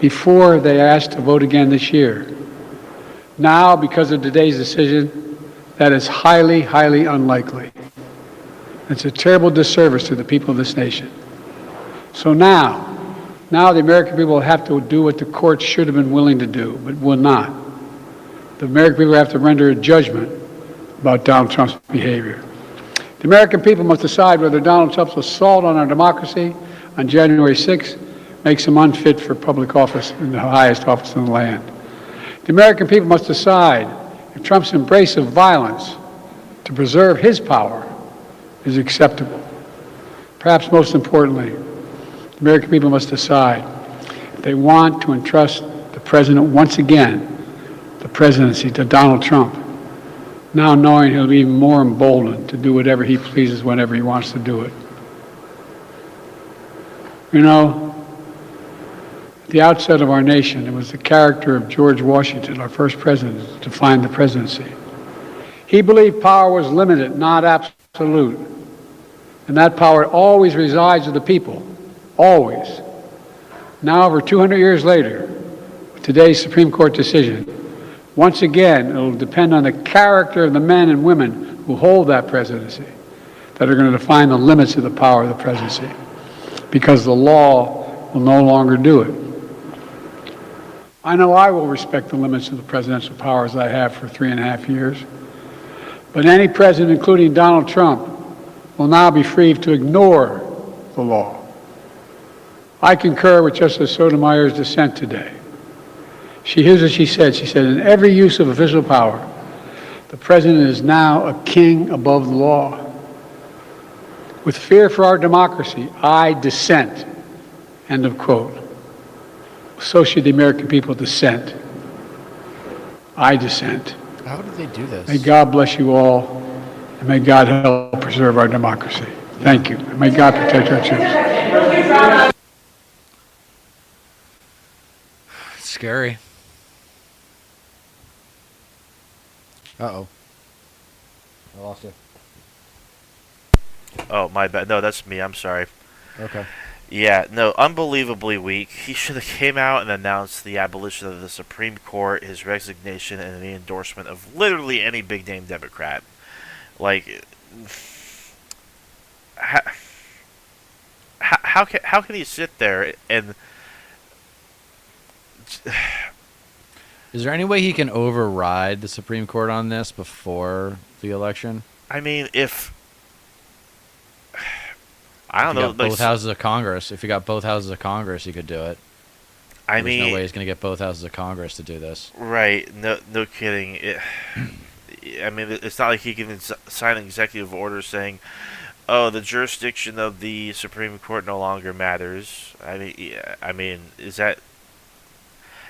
before they are asked to vote again this year. Now, because of today's decision, that is highly, highly unlikely. It's a terrible disservice to the people of this nation. So now the American people will have to do what the courts should have been willing to do, but will not. The American people have to render a judgment about Donald Trump's behavior. The American people must decide whether Donald Trump's assault on our democracy on January 6th makes him unfit for public office in the highest office in the land. The American people must decide if Trump's embrace of violence to preserve his power is acceptable. Perhaps most importantly, the American people must decide if they want to entrust the president once again, the presidency, to Donald Trump, now knowing he'll be even more emboldened to do whatever he pleases whenever he wants to do it. You know, at the outset of our nation, it was the character of George Washington, our first president, that defined the presidency. He believed power was limited, not absolute. And that power always resides with the people, always. Now, over 200 years later, with today's Supreme Court decision, once again, it will depend on the character of the men and women who hold that presidency that are going to define the limits of the power of the presidency, because the law will no longer do it. I know I will respect the limits of the presidential powers I have for 3.5 years, but any president, including Donald Trump, will now be free to ignore the law. I concur with Justice Sotomayor's dissent today. Here's what she said. She said, in every use of official power, the president is now a king above the law. With fear for our democracy, I dissent. End of quote. So should the American people dissent. I dissent. How did they do this? May God bless you all, and may God help preserve our democracy. Thank you. And may God protect our troops. It's scary. Uh-oh. I lost you. Oh, my bad. No, that's me. I'm sorry. Okay. Yeah, no, unbelievably weak. He should have came out and announced the abolition of the Supreme Court, his resignation, and the endorsement of literally any big-name Democrat. Like, how can he sit there and... Is there any way he can override the Supreme Court on this before the election? I mean, if... I don't know. Both houses of Congress. If you got both houses of Congress, you could do it. There's no way he's going to get both houses of Congress to do this. Right. No kidding. I mean, it's not like he can sign an executive order saying, "Oh, the jurisdiction of the Supreme Court no longer matters." I mean, is that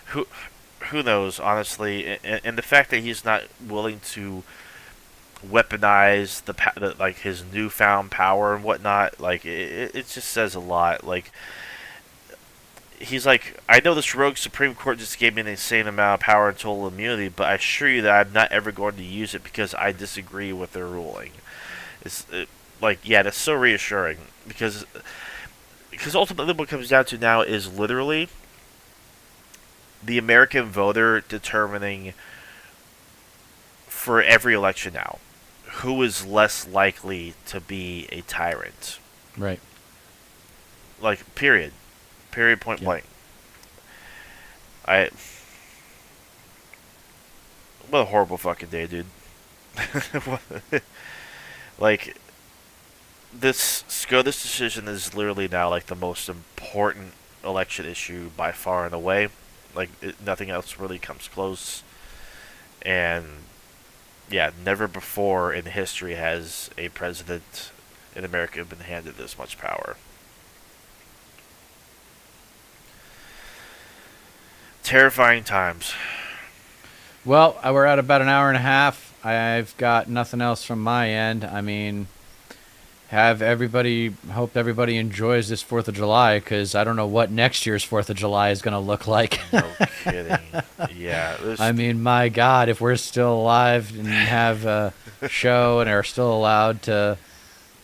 who knows? Honestly, and the fact that he's not willing to weaponize like his newfound power and whatnot, like it just says a lot. Like, he's like, I know this rogue Supreme Court just gave me an insane amount of power and total immunity, but I assure you that I'm not ever going to use it because I disagree with their ruling. Like, yeah, that's so reassuring, because ultimately what it comes down to now is literally the American voter determining for every election now who is less likely to be a tyrant. Right. Like, period, point blank. What a horrible fucking day, dude. Like, this SCOTUS decision is literally now like the most important election issue by far and away. Like, nothing else really comes close. And yeah, never before in history has a president in America been handed this much power. Terrifying times. Well, we're at about an hour and a half. I've got nothing else from my end. I mean, hope everybody enjoys this 4th of July, because I don't know what next year's 4th of July is going to look like. No kidding. Yeah. I mean, my God, if we're still alive and have a show and are still allowed to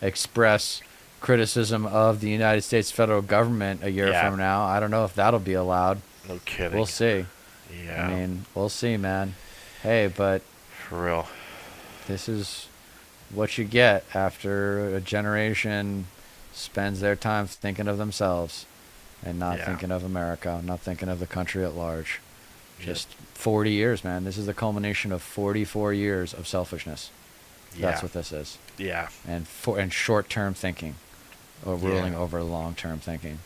express criticism of the United States federal government a year from now, I don't know if that'll be allowed. No kidding. We'll see. Yeah. I mean, we'll see, man. Hey, but... For real. This is what you get after a generation spends their time thinking of themselves and not thinking of America, not thinking of the country at large. Just 40 years, man. This is the culmination of 44 years of selfishness. That's what this is. Yeah. And short-term thinking, or ruling over long-term thinking.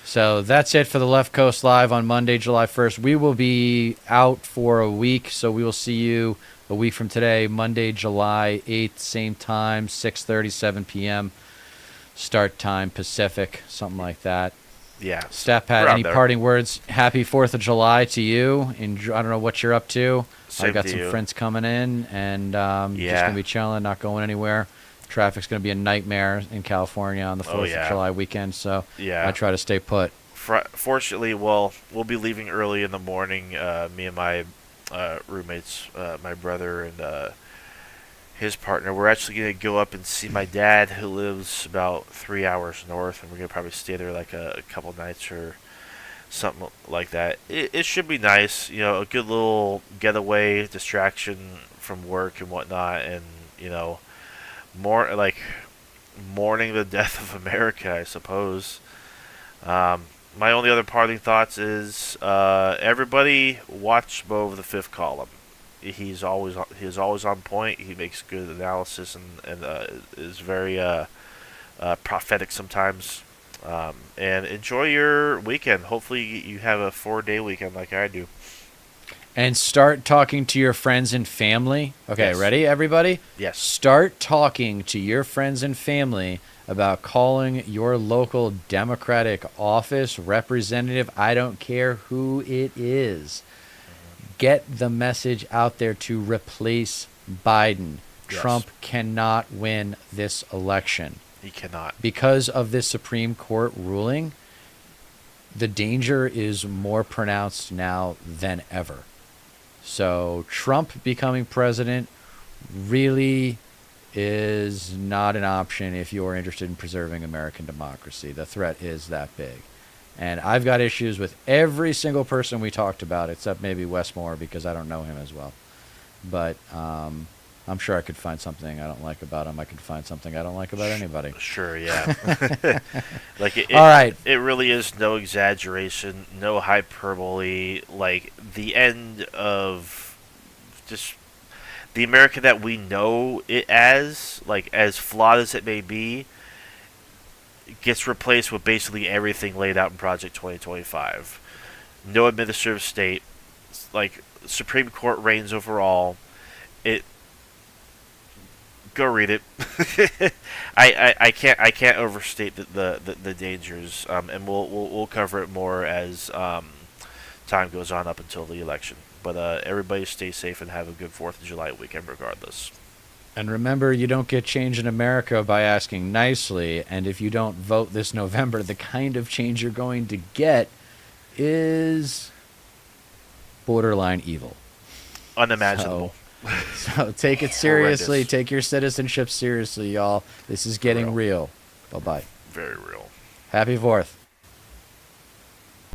So that's it for the Left Coast Live on Monday, July 1st. We will be out for a week, so we will see you a week from today, Monday, July 8th, same time, 6:30, 7 p.m. start time Pacific, something like that. Yeah. Stat Pat, any parting words? Happy 4th of July to you. I don't know what you're up to. I've got some friends coming in, and just going to be chilling, not going anywhere. Traffic's going to be a nightmare in California on the 4th of July weekend, so I try to stay put. Fortunately, we'll be leaving early in the morning, me and my roommates, my brother and his partner. We're actually going to go up and see my dad, who lives about 3 hours north, and we're going to probably stay there like a couple nights or something like that. It should be nice, a good little getaway, distraction from work and whatnot, and, more like mourning the death of America, I suppose. My only other parting thoughts is everybody watch Bo of the Fifth Column. He's always on point. He makes good analysis and is very prophetic sometimes. And enjoy your weekend. Hopefully you have a 4-day weekend like I do. And start talking to your friends and family. Okay, ready, everybody? Yes. Start talking to your friends and family about calling your local Democratic office representative. I don't care who it is. Get the message out there to replace Biden. Yes. Trump cannot win this election. He cannot. Because of this Supreme Court ruling, the danger is more pronounced now than ever. So Trump becoming president really is not an option if you're interested in preserving American democracy. The threat is that big. And I've got issues with every single person we talked about, except maybe Wes Moore, because I don't know him as well. But I'm sure I could find something I don't like about him. I could find something I don't like about anybody. Sure, yeah. All right. It really is no exaggeration, no hyperbole. Like, the end of just the America that we know it as, like, as flawed as it may be, gets replaced with basically everything laid out in Project 2025. No administrative state, like, Supreme Court reigns over all. Go read it. I can't overstate the dangers, and we'll cover it more as time goes on up until the election. But everybody stay safe and have a good 4th of July weekend regardless. And remember, you don't get change in America by asking nicely, and if you don't vote this November, the kind of change you're going to get is borderline evil. Unimaginable. So take it seriously. Take your citizenship seriously, y'all. This is getting real. Bye-bye. Very real. Happy 4th.